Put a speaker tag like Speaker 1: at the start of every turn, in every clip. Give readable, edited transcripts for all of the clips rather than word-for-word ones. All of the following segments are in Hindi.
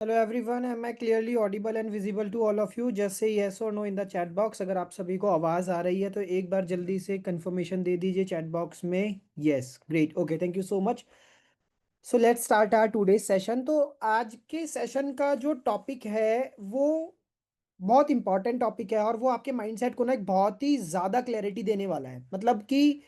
Speaker 1: Hello everyone, am I clearly audible and visible to all of you? Just say yes or no in the chat box। अगर आप सभी को आवाज़ आ रही है तो एक बार जल्दी से कंफर्मेशन दे दीजिए चैट बॉक्स में। Yes, great, okay, thank you so much. So let's start our today session. तो आज के सेशन का जो टॉपिक है वो बहुत इंपॉर्टेंट टॉपिक है और वो आपके माइंडसेट को ना एक बहुत ही ज़्यादा क्लैरिटी देने वाला है। मतलब कि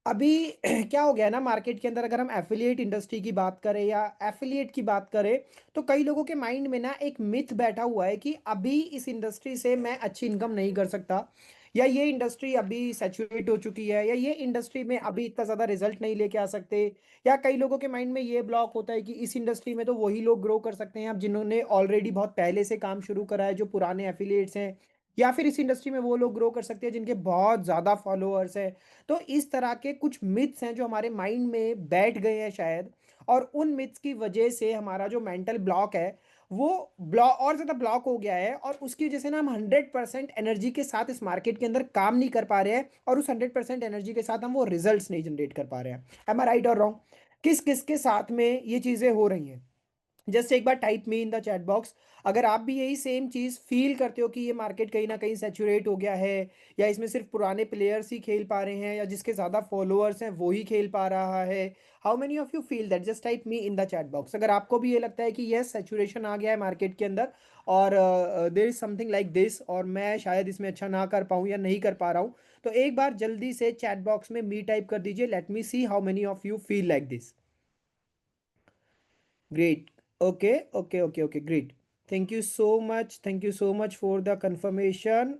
Speaker 1: अभी क्या हो गया है ना, मार्केट के अंदर अगर हम एफिलिएट इंडस्ट्री की बात करें या एफिलिएट की बात करें तो कई लोगों के माइंड में ना एक मिथ बैठा हुआ है कि अभी इस इंडस्ट्री से मैं अच्छी इनकम नहीं कर सकता, या ये इंडस्ट्री अभी सैचुरेट हो चुकी है, या ये इंडस्ट्री में अभी इतना ज़्यादा रिजल्ट नहीं लेके आ सकते। या कई लोगों के माइंड में ये ब्लॉक होता है कि इस इंडस्ट्री में तो वही लोग ग्रो कर सकते हैं अब जिन्होंने ऑलरेडी बहुत पहले से काम शुरू करा है, जो पुराने एफिलिएट्स हैं। या फिर इस इंडस्ट्री में वो लोग ग्रो कर सकते हैं जिनके बहुत ज़्यादा फॉलोअर्स हैं। तो इस तरह के कुछ मिथ्स हैं जो हमारे माइंड में बैठ गए हैं शायद, और उन मिथ्स की वजह से हमारा जो मेंटल ब्लॉक है वो ब्लॉक और ज़्यादा ब्लॉक हो गया है, और उसकी वजह से ना हम 100% एनर्जी के साथ इस मार्केट के अंदर काम नहीं कर पा रहे हैं, और उस 100% एनर्जी के साथ हम वो रिजल्ट्स नहीं जनरेट कर पा रहे हैं। एम आई राइट और रॉन्ग? किस किस के साथ में ये चीज़ें हो रही हैं? जस्ट एक बार type me in the chat box अगर आप भी यही सेम चीज फील करते हो कि ये मार्केट कहीं ना कहीं सैचुरेट हो गया है, या इसमें सिर्फ पुराने प्लेयर्स ही खेल पा रहे हैं, या जिसके ज्यादा फॉलोअर्स हैं वो ही खेल पा रहा है। How many of you feel that? Just type me in the chat box अगर आपको भी ये लगता है कि यस, सैचुरेशन आ गया है मार्केट के अंदर और there is something like this, और मैं शायद इसमें अच्छा ना कर पाऊँ या नहीं कर पा रहा हूँ। तो एक बार जल्दी से चैट बॉक्स में मी टाइप कर दीजिए। Let me see how many of you feel like this. Great, okay okay okay okay, great. Thank you so much, thank you so much for the confirmation.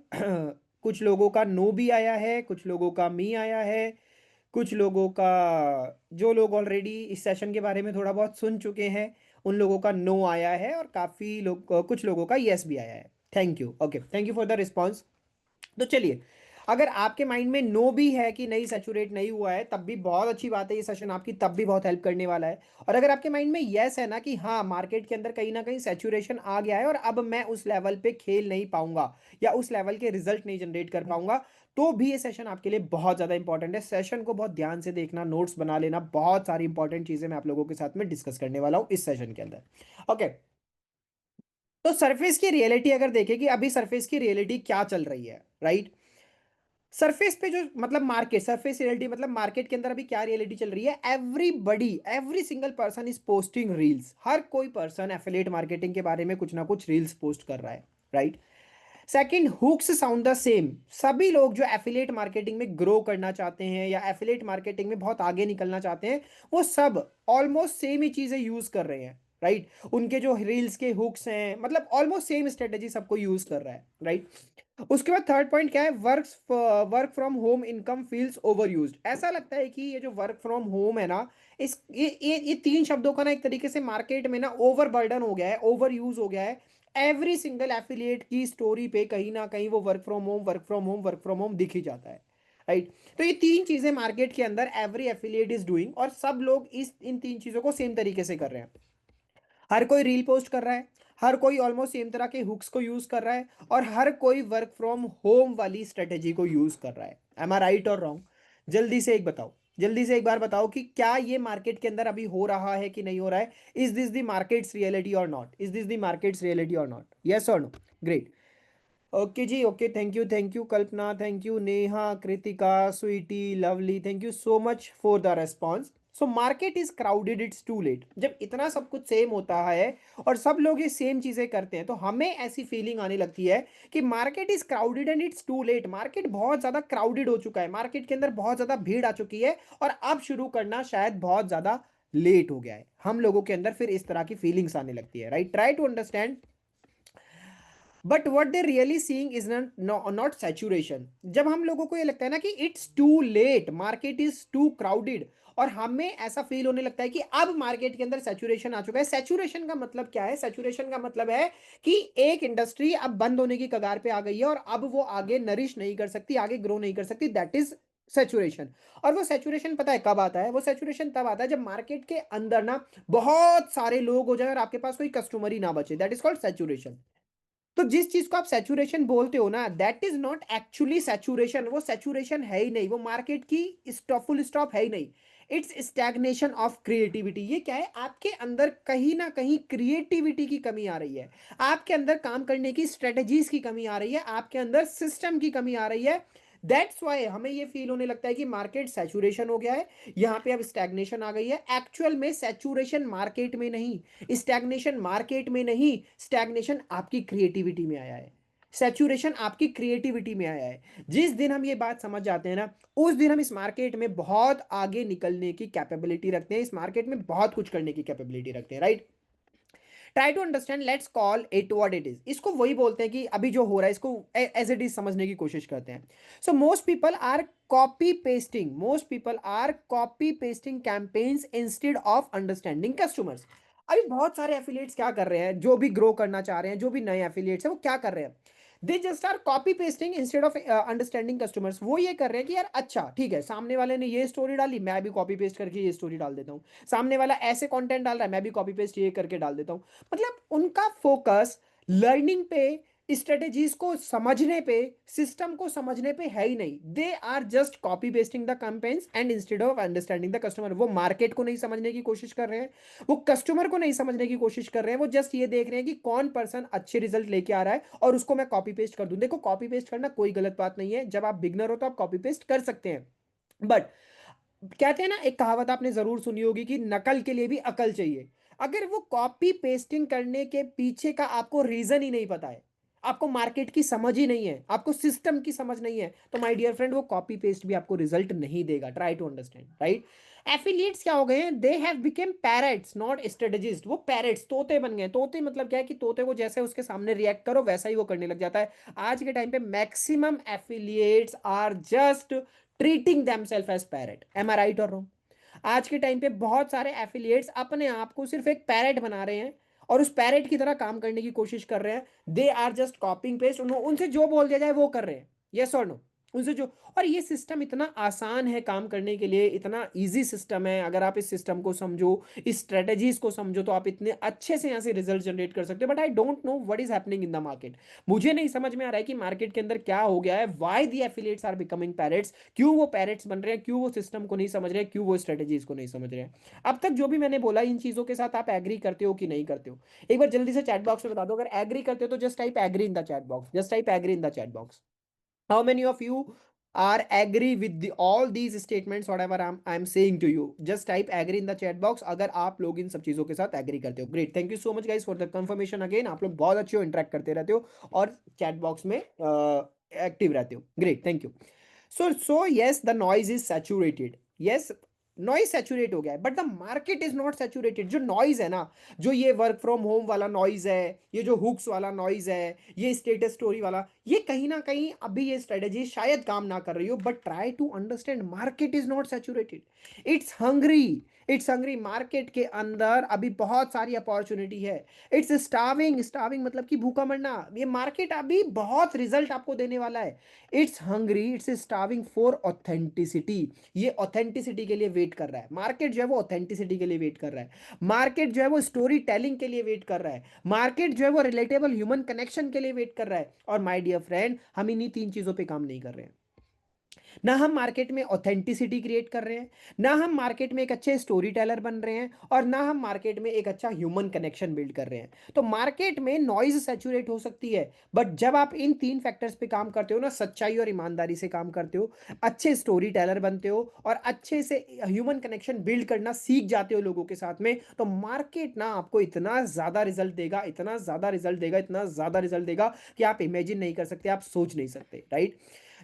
Speaker 1: कुछ लोगों का नो भी आया है, कुछ लोगों का मी आया है, कुछ लोगों का, जो लोग ऑलरेडी इस सेशन के बारे में थोड़ा बहुत सुन चुके हैं उन लोगों का नो आया है, और काफ़ी लोग, कुछ लोगों का यस भी आया है। Thank you, okay, thank you for the response. तो चलिए, अगर आपके माइंड में नो भी है कि नहीं सैचुरेट नहीं हुआ है तब भी बहुत अच्छी बात है, ये सेशन आपकी तब भी बहुत हेल्प करने वाला है। और अगर आपके माइंड में यस है ना कि हाँ, मार्केट के अंदर कहीं ना कहीं सैचुरेशन आ गया है और अब मैं उस लेवल पे खेल नहीं पाऊंगा या उस लेवल के रिजल्ट नहीं जनरेट कर पाऊंगा, तो भी ये सेशन आपके लिए बहुत ज़्यादा इंपॉर्टेंट है। सेशन को बहुत ध्यान से देखना, नोट्स बना लेना, बहुत सारी इंपॉर्टेंट चीज़ें मैं आप लोगों के साथ में डिस्कस करने वाला हूँ इस सेशन के अंदर। ओके, तो सरफेस की रियलिटी अगर देखें कि अभी सरफेस की रियलिटी क्या चल रही है, राइट? सरफेस पे जो मतलब मार्केट, सरफेस रियलिटी मतलब मार्केट के अंदर अभी क्या रियलिटी चल रही है। Everybody, every single person is posting reels. हर कोई पर्सन एफिलिएट मार्केटिंग के बारे में कुछ ना कुछ रील्स पोस्ट कर रहा है, right? Second, hooks sound the same. सभी लोग जो एफिलिएट मार्केटिंग में ग्रो करना चाहते हैं या एफिलिएट मार्केटिंग में बहुत आगे निकलना चाहते हैं, वो सब ऑलमोस्ट सेम ही चीजें यूज कर रहे हैं, राइट? उनके जो रील्स के हुक्स हैं मतलब ऑलमोस्ट सेम स्ट्रेटेजी सबको यूज कर रहा है, राइट? उसके बाद थर्ड पॉइंट क्या है? Work from home income feels over used. ऐसा लगता है कि ये जो वर्क फ्रॉम होम है ना, इस ये तीन शब्दों का ना एक तरीके से मार्केट में ना ओवर बर्डन हो गया है, ओवर यूज हो गया है। एवरी सिंगल एफिलिएट की स्टोरी पे कहीं ना कहीं वो work from home, work from home, work from home दिख ही जाता है, राइट? तो ये तीन चीजें मार्केट के अंदर एवरी एफिलिएट इज डूइंग, और सब लोग इस इन तीन चीजों को सेम तरीके से कर रहे हैं। हर कोई रील पोस्ट कर रहा है, हर कोई ऑलमोस्ट सेम तरह के हुक्स को यूज कर रहा है, और हर कोई वर्क फ्रॉम होम वाली स्ट्रेटेजी को यूज कर रहा है। एम आई राइट और रॉन्ग? जल्दी से एक बताओ, जल्दी से एक बार बताओ कि क्या ये मार्केट के अंदर अभी हो रहा है कि नहीं हो रहा है? Is this the market's reality or not? Is this the market's reality or not? Yes और नो? ग्रेट, ओके जी, okay, thank you Kalpana, thank you Neha, Kritika, Sweety, Lovely, thank you so much for the response. So market is crowded, it's too late. जब इतना सब कुछ सेम होता है और सब लोग ये सेम चीजें करते हैं तो हमें ऐसी फीलिंग आने लगती है कि market is crowded and it's too late. Market बहुत ज्यादा क्राउडेड हो चुका है, मार्केट के अंदर बहुत ज्यादा भीड़ आ चुकी है, और अब शुरू करना शायद बहुत ज्यादा लेट हो गया है। हम लोगों के अंदर फिर इस तरह की फीलिंग्स आने लगती है, right? Try to understand, but what they really seeing is not saturation. जब हम लोगों को ये लगता है ना कि it's too late, market is too crowded, और हमें ऐसा फील होने लगता है कि अब मार्केट के अंदर सैचुरेशन आ चुका है। सैचुरेशन का मतलब क्या है? सैचुरेशन का मतलब है कि एक इंडस्ट्री अब बंद होने की कगार पे आ गई है और अब वो आगे नरिश नहीं कर सकती, आगे ग्रो नहीं कर सकती। That is saturation. और वो सैचुरेशन पता है कब आता है? वो सैचुरेशन तब आता है जब मार्केट के अंदर ना बहुत सारे लोग हो जाए और आपके पास कोई कस्टमर ही ना बचे। That is called saturation. तो जिस चीज को आप सैचुरेशन बोलते हो ना, that is not actually saturation. वो सैचुरेशन है ही नहीं, वो मार्केट की स्टॉप, फुल स्टॉप है ही नहीं। It's stagnation of creativity. ये क्या है, आपके अंदर कहीं ना कहीं क्रिएटिविटी की कमी आ रही है, आपके अंदर काम करने की स्ट्रेटजीज की कमी आ रही है, आपके अंदर सिस्टम की कमी आ रही है। दैट्स वाई हमें ये फील होने लगता है कि मार्केट सैचुरेशन हो गया है, यहाँ पे अब स्टैग्नेशन आ गई है। एक्चुअल में सैचुरेशन मार्केट में नहीं, स्टैग्नेशन मार्केट में नहीं, स्टैग्नेशन आपकी क्रिएटिविटी में आया है, सैचुरेशन आपकी क्रिएटिविटी में आया है। जिस दिन हम ये बात समझ जाते हैं ना, उस दिन हम इस मार्केट में बहुत आगे निकलने की कैपेबिलिटी रखते हैं, इस मार्केट में बहुत कुछ करने की कैपेबिलिटी रखते हैं, right. Try to understand, let's call it what it is. इसको वही बोलते हैं कि अभी जो हो रहा है इसको एज इट इज समझने की कोशिश करते हैं। So most people are copy pasting campaigns instead of understanding customers. अभी बहुत सारे एफिलिएट्स क्या कर रहे हैं, जो भी ग्रो करना चाह रहे हैं, जो भी नए एफिलिएट्स हैं, वो क्या कर रहे हैं, they just are copy pasting instead of understanding customers. वो ये कर रहे हैं कि यार अच्छा ठीक है, सामने वाले ने ये स्टोरी डाली, मैं भी कॉपी पेस्ट करके ये स्टोरी डाल देता हूँ, सामने वाला ऐसे कंटेंट डाल रहा है, मैं भी कॉपी पेस्ट ये करके डाल देता हूँ। मतलब उनका फोकस लर्निंग पे, स्ट्रेटेजीज को समझने पे, सिस्टम को समझने पे है ही नहीं। They are just copy pasting the campaigns and instead of understanding the customer. वो मार्केट को नहीं समझने की कोशिश कर रहे हैं, वो कस्टमर को नहीं समझने की कोशिश कर रहे हैं, वो जस्ट ये देख रहे हैं कि कौन पर्सन अच्छे रिजल्ट लेके आ रहा है और उसको मैं कॉपी पेस्ट कर दूं। देखो, कॉपी पेस्ट करना कोई गलत बात नहीं है, जब आप बिगनर हो तो आप कॉपी पेस्ट कर सकते हैं। बट कहते हैं ना, एक कहावत आपने जरूर सुनी होगी कि नकल के लिए भी अकल चाहिए। अगर वो कॉपी पेस्टिंग करने के पीछे का आपको रीजन ही नहीं पता है, आपको मार्केट की समझ ही नहीं है, आपको सिस्टम की समझ नहीं है, तो माय डियर फ्रेंड वो कॉपी पेस्ट भी आपको रिजल्ट नहीं देगा। Try to understand, right. Affiliates क्या हो गए हैं, they have become parrots not strategist. वो पैरेट्स, तोते बन गए। तोते मतलब क्या है कि तोते को जैसे उसके सामने रिएक्ट करो वैसा ही वो करने लग जाता है। आज के टाइम पे maximum affiliates are just treating themselves as parrot. Am I right और रॉन्ग? आज के टाइम पे बहुत सारे एफिलिएट्स अपने आप को सिर्फ एक पैरेट बना रहे हैं और उस पैरेट की तरह काम करने की कोशिश कर रहे हैं। They are just copying paste, उनसे जो बोल दिया जाए वो कर रहे हैं, यस और नो, उनसे जो। और ये सिस्टम इतना आसान है काम करने के लिए, इतना इजी सिस्टम है। अगर आप इस सिस्टम को समझो, इस स्ट्रेटेजीज को समझो, तो आप इतने अच्छे से यहाँ से रिजल्ट जनरेट कर सकते हो। But I don't know what is happening in the market. मुझे नहीं समझ में आ रहा है कि मार्केट के अंदर क्या हो गया है, why the affiliates are becoming parrots. क्यों वो पैरेट्स बन रहे हैं, क्यों वो सिस्टम को नहीं समझ रहे हैं, क्यों वो स्ट्रेटेजीज को नहीं समझ रहे हैं। अब तक जो भी मैंने बोला, इन चीजों के साथ आप एग्री करते हो कि नहीं करते हो? एक बार जल्दी से चैट बॉक्स में बता दो। अगर एग्री करते हो तो just type agree in the chat box, just type agree in the chat box. How many of you are agree with all these statements whatever I'm saying to you? Just type agree in the chat box अगर आप लोग इन सब चीजों के साथ एग्री करते हो। Great, thank you so much guys for the confirmation again. आप लोग बहुत अच्छे हो, इंटरेक्ट करते रहते हो और चैट बॉक्स में एक्टिव रहते हो। Great, thank you. So yes, the noise is saturated. Yes, noise saturate हो गया है, but the market is not saturated. जो नॉइज है ना, जो ये वर्क फ्रॉम होम वाला नॉइज है, ये जो हुक्स वाला नॉइज है, ये स्टेटस स्टोरी वाला, ये कहीं ना कहीं अभी ये स्ट्रेटेजी शायद काम ना कर रही हो। But try to understand, market is not saturated, it's hungry. It's hungry. Market के अंदर अभी बहुत सारी अपॉर्चुनिटी है। इट्स स्टाविंग। स्टाविंग मतलब कि भूखा मरना। ये मार्केट अभी बहुत रिजल्ट आपको देने वाला है। It's hungry, it's स्टाविंग for authenticity. ये ऑथेंटिसिटी के लिए वेट कर रहा है। मार्केट जो है वो ऑथेंटिसिटी के लिए वेट कर रहा है। मार्केट जो है वो स्टोरी टेलिंग के लिए वेट कर रहा है। मार्केट जो है वो रिलेटेबल ह्यूमन कनेक्शन के लिए वेट कर रहा है। और माय डियर फ्रेंड, हम इन्हीं तीन चीजों पे काम नहीं कर रहे हैं। ना हम मार्केट में ऑथेंटिसिटी क्रिएट कर रहे हैं, ना हम मार्केट में एक अच्छे स्टोरी टेलर बन रहे हैं, और ना हम मार्केट में एक अच्छा ह्यूमन कनेक्शन बिल्ड कर रहे हैं। तो मार्केट में नॉइज सैचुरेट हो सकती है, बट जब आप इन तीन फैक्टर्स पे काम करते हो ना, सच्चाई और ईमानदारी से काम करते हो, अच्छे स्टोरी टेलर बनते हो और अच्छे से ह्यूमन कनेक्शन बिल्ड करना सीख जाते हो लोगों के साथ में, तो मार्केट ना आपको इतना ज्यादा रिजल्ट देगा, इतना ज्यादा रिजल्ट देगा, इतना ज्यादा रिजल्ट देगा कि आप इमेजिन नहीं कर सकते, आप सोच नहीं सकते, right.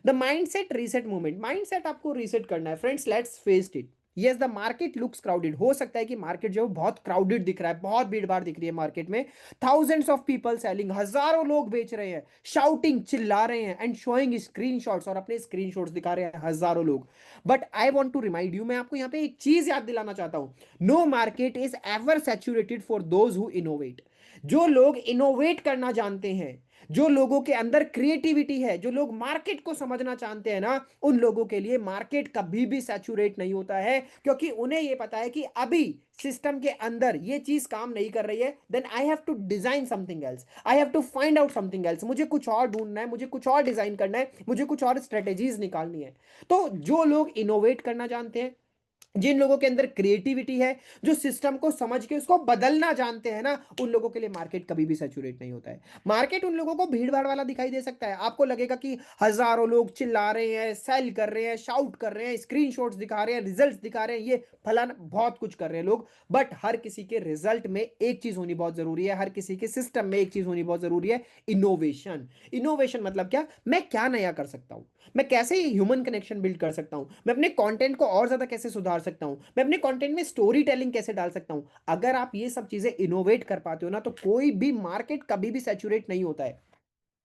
Speaker 1: The mindset reset movement. Mindset आपको रीसेट करना है friends, let's face it. Yes, the market looks crowded. हो सकता है कि मार्केट जो है बहुत क्राउडेड दिख रहा है, बहुत भीड़ भाड़ दिख रही है मार्केट में। थाउजेंड्स ऑफ पीपल सेलिंग, हजारों लोग बेच रहे हैं, शाउटिंग, चिल्ला रहे हैं, एंड शोइंग स्क्रीनशॉट्स, और अपने स्क्रीनशॉट्स दिखा रहे हैं हजारों लोग। But I want to remind you, मैं आपको यहाँ पे एक चीज याद दिलाना चाहता हूं। No market is ever saturated for those who innovate. जो लोग इनोवेट करना जानते हैं, जो लोगों के अंदर क्रिएटिविटी है, जो लोग मार्केट को समझना चाहते हैं ना, उन लोगों के लिए मार्केट कभी भी सैचुरेट नहीं होता है, क्योंकि उन्हें यह पता है कि अभी सिस्टम के अंदर ये चीज काम नहीं कर रही है। Then I have to design something else, I have to find out something else. मुझे कुछ और ढूंढना है, मुझे कुछ और डिजाइन करना है, मुझे कुछ और स्ट्रेटेजीज निकालनी है। तो जो लोग इनोवेट करना जानते हैं, जिन लोगों के अंदर क्रिएटिविटी है, जो सिस्टम को समझ के उसको बदलना जानते हैं ना, उन लोगों के लिए मार्केट कभी भी सैचुरेट नहीं होता है। मार्केट उन लोगों को भीड़-भाड़ वाला दिखाई दे सकता है। आपको लगेगा कि हज़ारों लोग चिल्ला रहे हैं, सेल कर रहे हैं, शाउट कर रहे हैं, स्क्रीनशॉट्स दिखा रहे हैं, रिजल्ट्स दिखा रहे हैं, ये फलाना बहुत कुछ कर रहे हैं लोग। बट हर किसी के रिजल्ट में एक चीज़ होनी बहुत ज़रूरी है, हर किसी के सिस्टम में एक चीज़ होनी बहुत ज़रूरी है, इनोवेशन। इनोवेशन मतलब क्या? मैं क्या नया कर सकता हूँ? मैं कैसे ह्यूमन कनेक्शन बिल्ड कर सकता हूं, मैं अपने कंटेंट को और ज्यादा कैसे सुधार सकता हूं, मैं अपने कंटेंट में स्टोरी टेलिंग कैसे डाल सकता हूं। अगर आप ये सब चीजें इनोवेट कर पाते हो ना, तो कोई भी मार्केट कभी भी सैचुरेट नहीं होता है।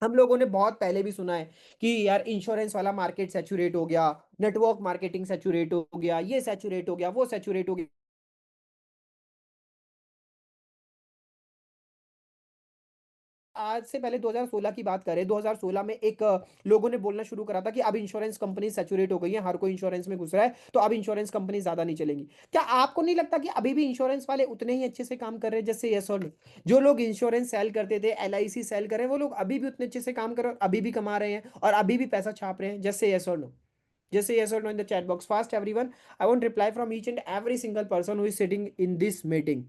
Speaker 1: हम लोगों ने बहुत पहले भी सुना है कि यार इंश्योरेंस वाला मार्केट सैचुरेट हो गया, नेटवर्क मार्केटिंग सैचुरेट हो गया, ये सैचुरेट हो गया, वो सैचुरेट हो गया। आज से पहले 2016 की बात करें, 2016 में एक लोगों ने बोलना शुरू करा था कि अब इंश्योरेंस कंपनी सैचुरेट हो गई है, हर कोई इंश्योरेंस में घुस रहा है, तो अब इंश्योरेंस कंपनी ज़्यादा नहीं चलेंगी। क्या आपको नहीं लगता कि अभी भी इंश्योरेंस वाले उतने ही अच्छे से काम कर रहे हैं जैसे यस और नो? जो लोग इंश्योरेंस सेल करते थे, एलआईसी सेल कर रहे हैं, वो लोग अभी भी उतने अच्छे से काम कर रहे हैं और अभी भी कमा रहे हैं और अभी भी पैसा छाप रहे हैं जैसे यस और नो? जैसे yes or no in the chat box fast everyone. I want reply from each and every single person who is sitting in this meeting.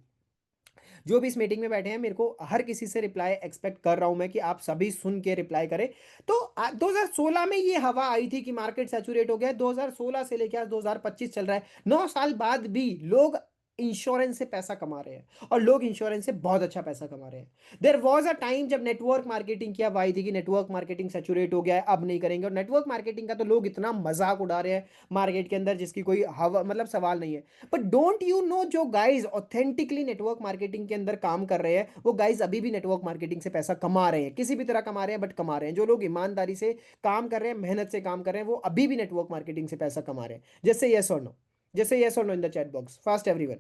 Speaker 1: जो भी इस मीटिंग में बैठे हैं, मेरे को हर किसी से रिप्लाई एक्सपेक्ट कर रहा हूं मैं कि आप सभी सुन के रिप्लाई करें। तो 2016 में ये हवा आई थी कि मार्केट सैचुरेट हो गया, 2016 से लेकर आज 2025 चल रहा है, 9 साल बाद भी लोग इंश्योरेंस से पैसा कमा रहे हैं और लोग इंश्योरेंस से बहुत अच्छा पैसा कमा रहे हैं। देयर वॉज अ टाइम जब नेटवर्क मार्केटिंग की हवा आई थी कि नेटवर्क मार्केटिंग सैचुरेट हो गया है, अब नहीं करेंगे, और नेटवर्क मार्केटिंग का तो लोग इतना मजाक उड़ा रहे हैं मार्केट के अंदर जिसकी कोई हवा मतलब सवाल नहीं है। बट डोंट यू नो, जो गाइज ऑथेंटिकली नेटवर्क मार्केटिंग के अंदर काम कर रहे हैं, वो गाइज अभी भी नेटवर्क मार्केटिंग से पैसा कमा रहे हैं, किसी भी तरह कमा रहे हैं, बट कमा रहे हैं। जो लोग ईमानदारी से काम कर रहे हैं, मेहनत से काम कर रहे हैं, वो अभी भी नेटवर्क मार्केटिंग से पैसा कमा रहे हैं। जैसे यस और नो, जैसे यस और no in the chat box fast everyone,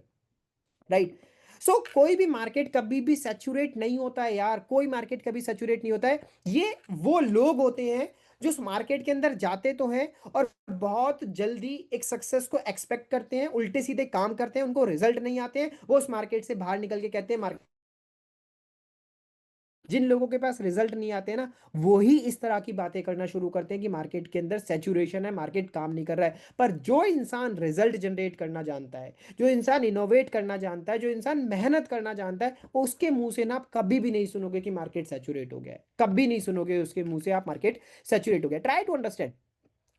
Speaker 1: right? So कोई भी मार्केट कभी भी सैचुरेट नहीं होता है यार, कोई मार्केट कभी सैचुरेट नहीं होता है। ये वो लोग होते हैं जो उस मार्केट के अंदर जाते तो हैं और बहुत जल्दी एक सक्सेस को एक्सपेक्ट करते हैं, उल्टे सीधे काम करते हैं, उनको रिजल्ट नहीं आते हैं, वो उस मार्केट से बाहर निकल के कहते हैं मार्केट। जिन लोगों के पास रिजल्ट नहीं आते हैं ना, वो ही इस तरह की बातें करना शुरू करते हैं कि मार्केट के अंदर सैचुरेशन है, मार्केट काम नहीं कर रहा है। पर जो इंसान रिजल्ट जनरेट करना जानता है, जो इंसान इनोवेट करना जानता है, जो इंसान मेहनत करना जानता है, उसके मुंह से ना आप कभी भी नहीं सुनोगे कि मार्केट सैचुरेट हो गया है, कभी नहीं सुनोगे उसके मुंह से आप मार्केट सैचुरेट हो गया। ट्राई टू अंडरस्टैंड।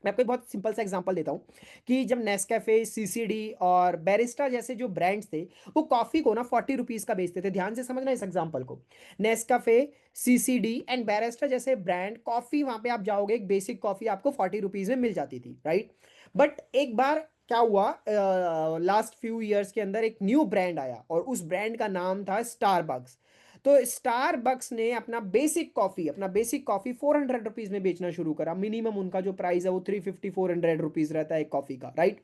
Speaker 1: मैं आपको एक बहुत सिंपल सा एग्जांपल देता हूँ कि जब नेस्कैफे, सीसीडी और बैरिस्टा जैसे जो ब्रांड्स थे, वो कॉफ़ी को ना 40 रुपीज़ का बेचते थे। ध्यान से समझना इस एग्जांपल को। नेस्कैफे, सीसीडी एंड बैरिस्टा जैसे ब्रांड कॉफ़ी, वहाँ पे आप जाओगे, एक बेसिक कॉफ़ी आपको 40 रुपीज़ में मिल जाती थी, राइट? बट एक बार क्या हुआ, लास्ट फ्यू ईयर्स के अंदर एक न्यू ब्रांड आया और उस ब्रांड का नाम था स्टारबक्स। तो स्टारबक्स ने अपना बेसिक कॉफी 400 रुपीज में बेचना शुरू करा। मिनिमम उनका जो प्राइस है वो 350-400 रुपीज रहता है एक कॉफी का, राइट?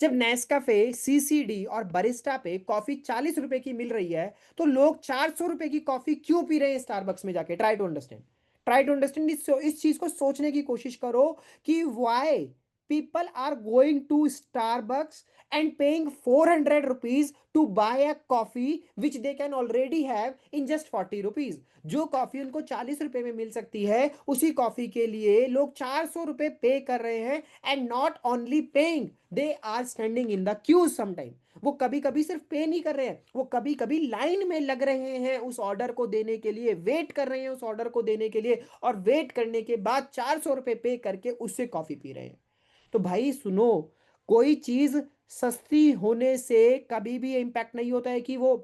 Speaker 1: जब नेस्काफे, सीसीडी और बरिस्टा पे कॉफी 40 रुपए की मिल रही है, तो लोग 400 रुपए की कॉफी क्यों पी रहे हैं स्टारबक्स में जाके? ट्राई टू अंडरस्टैंड इस चीज को सोचने की कोशिश करो कि Y people are going to Starbucks and paying 400 rupees to buy a coffee which they can already have in just 40 rupees। जो कॉफी उनको 40 रुपए में मिल सकती है, उसी कॉफी के लिए लोग 400 रुपए पे कर रहे हैं। And not only paying, they are standing in the queue sometime. वो कभी कभी सिर्फ पे नहीं कर रहे हैं, वो कभी कभी लाइन में लग रहे हैं उस ऑर्डर को देने के लिए, वेट कर रहे हैं उस ऑर्डर को देने के लिए, और वेट करने के बाद 400 रुपए पे करके उससे कॉफी पी रहे हैं। तो भाई सुनो, कोई चीज सस्ती होने से कभी भी इंपैक्ट नहीं होता है कि वो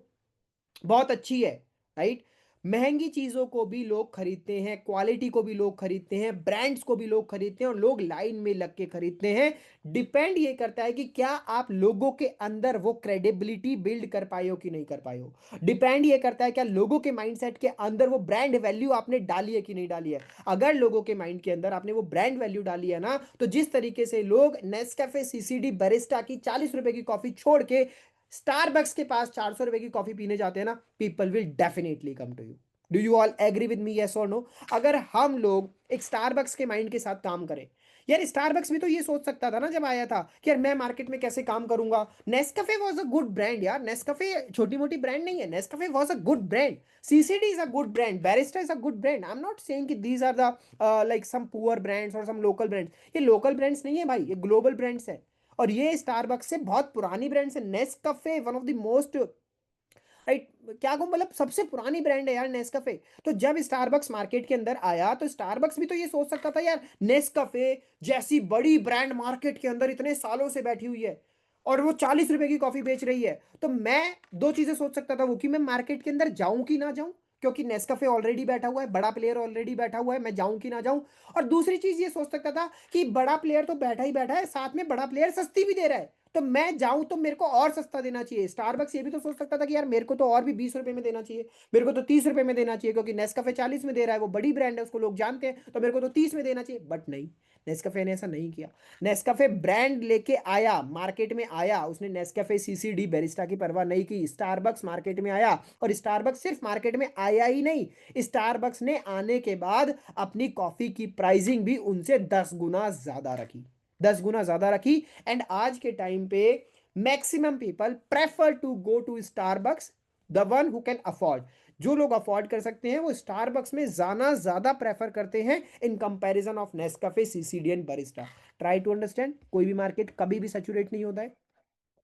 Speaker 1: बहुत अच्छी है, राइट? महंगी चीजों को भी लोग खरीदते हैं, क्वालिटी को भी लोग खरीदते हैं, ब्रांड्स को भी लोग खरीदते हैं और लोग लाइन में लग के खरीदते हैं। डिपेंड ये करता है कि क्या आप लोगों के अंदर वो क्रेडिबिलिटी बिल्ड कर पाए हो कि नहीं कर पाए हो। डिपेंड ये करता है क्या लोगों के माइंडसेट के अंदर वो ब्रांड वैल्यू आपने डाली है कि नहीं डाली है। अगर लोगों के माइंड के अंदर आपने वो ब्रांड वैल्यू डाली है ना, तो जिस तरीके से लोग नेस्कैफे, सीसीडी, बरिस्टा की 40 रुपए की कॉफी छोड़ के स्टारबक्स के पास 400 रुपए की कॉफी पीने जाते हैं ना, people will definitely come to you. Do you all agree with me, yes और नो? अगर हम लोग एक स्टारबक्स के माइंड के साथ काम करें, यार स्टारबक्स भी तो ये सोच सकता था ना जब आया था कि यार मैं मार्केट में कैसे काम करूंगा। Nescafe was a good brand यार, नेस्कैफे छोटी मोटी ब्रांड नहीं है, Nescafe was a good brand. CCD is a good brand, Barista is a good brand. I am not saying कि these are the like some poor brands और सम लोकल ब्रांड्स। ये लोकल ब्रांड्स नहीं है भाई, ये ग्लोबल ब्रांड्स है। और ये स्टारबक्स से बहुत पुरानी ब्रांड से, Nescafe one of the most, right, क्या कहूँ, मतलब सबसे पुरानी ब्रांड है यार नेस्कैफे। तो जब स्टारबक्स मार्केट के अंदर आया तो स्टारबक्स भी तो ये सोच सकता था यार, नेस्कैफे जैसी बड़ी ब्रांड मार्केट के अंदर इतने सालों से बैठी हुई है और वो 40 रुपए की कॉफी बेच रही है, तो मैं दो चीजें सोच सकता था, वो कि मैं मार्केट के अंदर जाऊं कि ना जाऊं, क्योंकि नेस्कैफे ऑलरेडी बैठा हुआ है, बड़ा प्लेयर ऑलरेडी बैठा हुआ है, मैं जाऊं कि ना जाऊं। और दूसरी चीज ये सोच सकता था कि बड़ा प्लेयर तो बैठा ही बैठा है, साथ में बड़ा प्लेयर सस्ती भी दे रहा है, तो मैं जाऊं तो मेरे को और सस्ता देना चाहिए। स्टारबक्स ये भी तो सोच सकता था कि यार मेरे को तो और भी 20 रुपए में देना चाहिए, मेरे को तो 30 रुपए में देना चाहिए, क्योंकि नेस्कैफे 40 में दे रहा है, वो बड़ी ब्रांड है, उसको लोग जानते हैं, तो मेरे को तो 30 में देना चाहिए। बट नहीं, नेस्कैफे ने ऐसा नहीं किया। नेस्कैफे ब्रांड लेके आया, मार्केट में आया, उसने नेस्कैफे सीसीडी बैरिस्टा की परवाह नहीं की, स्टारबक्स मार्केट में आया, और स्टारबक्स सिर्फ मार्केट में आया ही नहीं, स्टारबक्स ने आने के बाद अपनी कॉफी की प्राइसिंग भी उनसे 10 गुना ज्यादा रखी, 10 गुना ज्यादा रखी। एंड आज के टाइम पे maximum people prefer to go to Starbucks, the one who can afford, जो लोग अफोर्ड कर सकते हैं वो स्टारबक्स में जाना ज्यादा प्रेफर करते हैं in comparison of Nescafe CCD and Barista. Try to understand, कोई भी मार्केट कभी भी सैचुरेट नहीं होता है,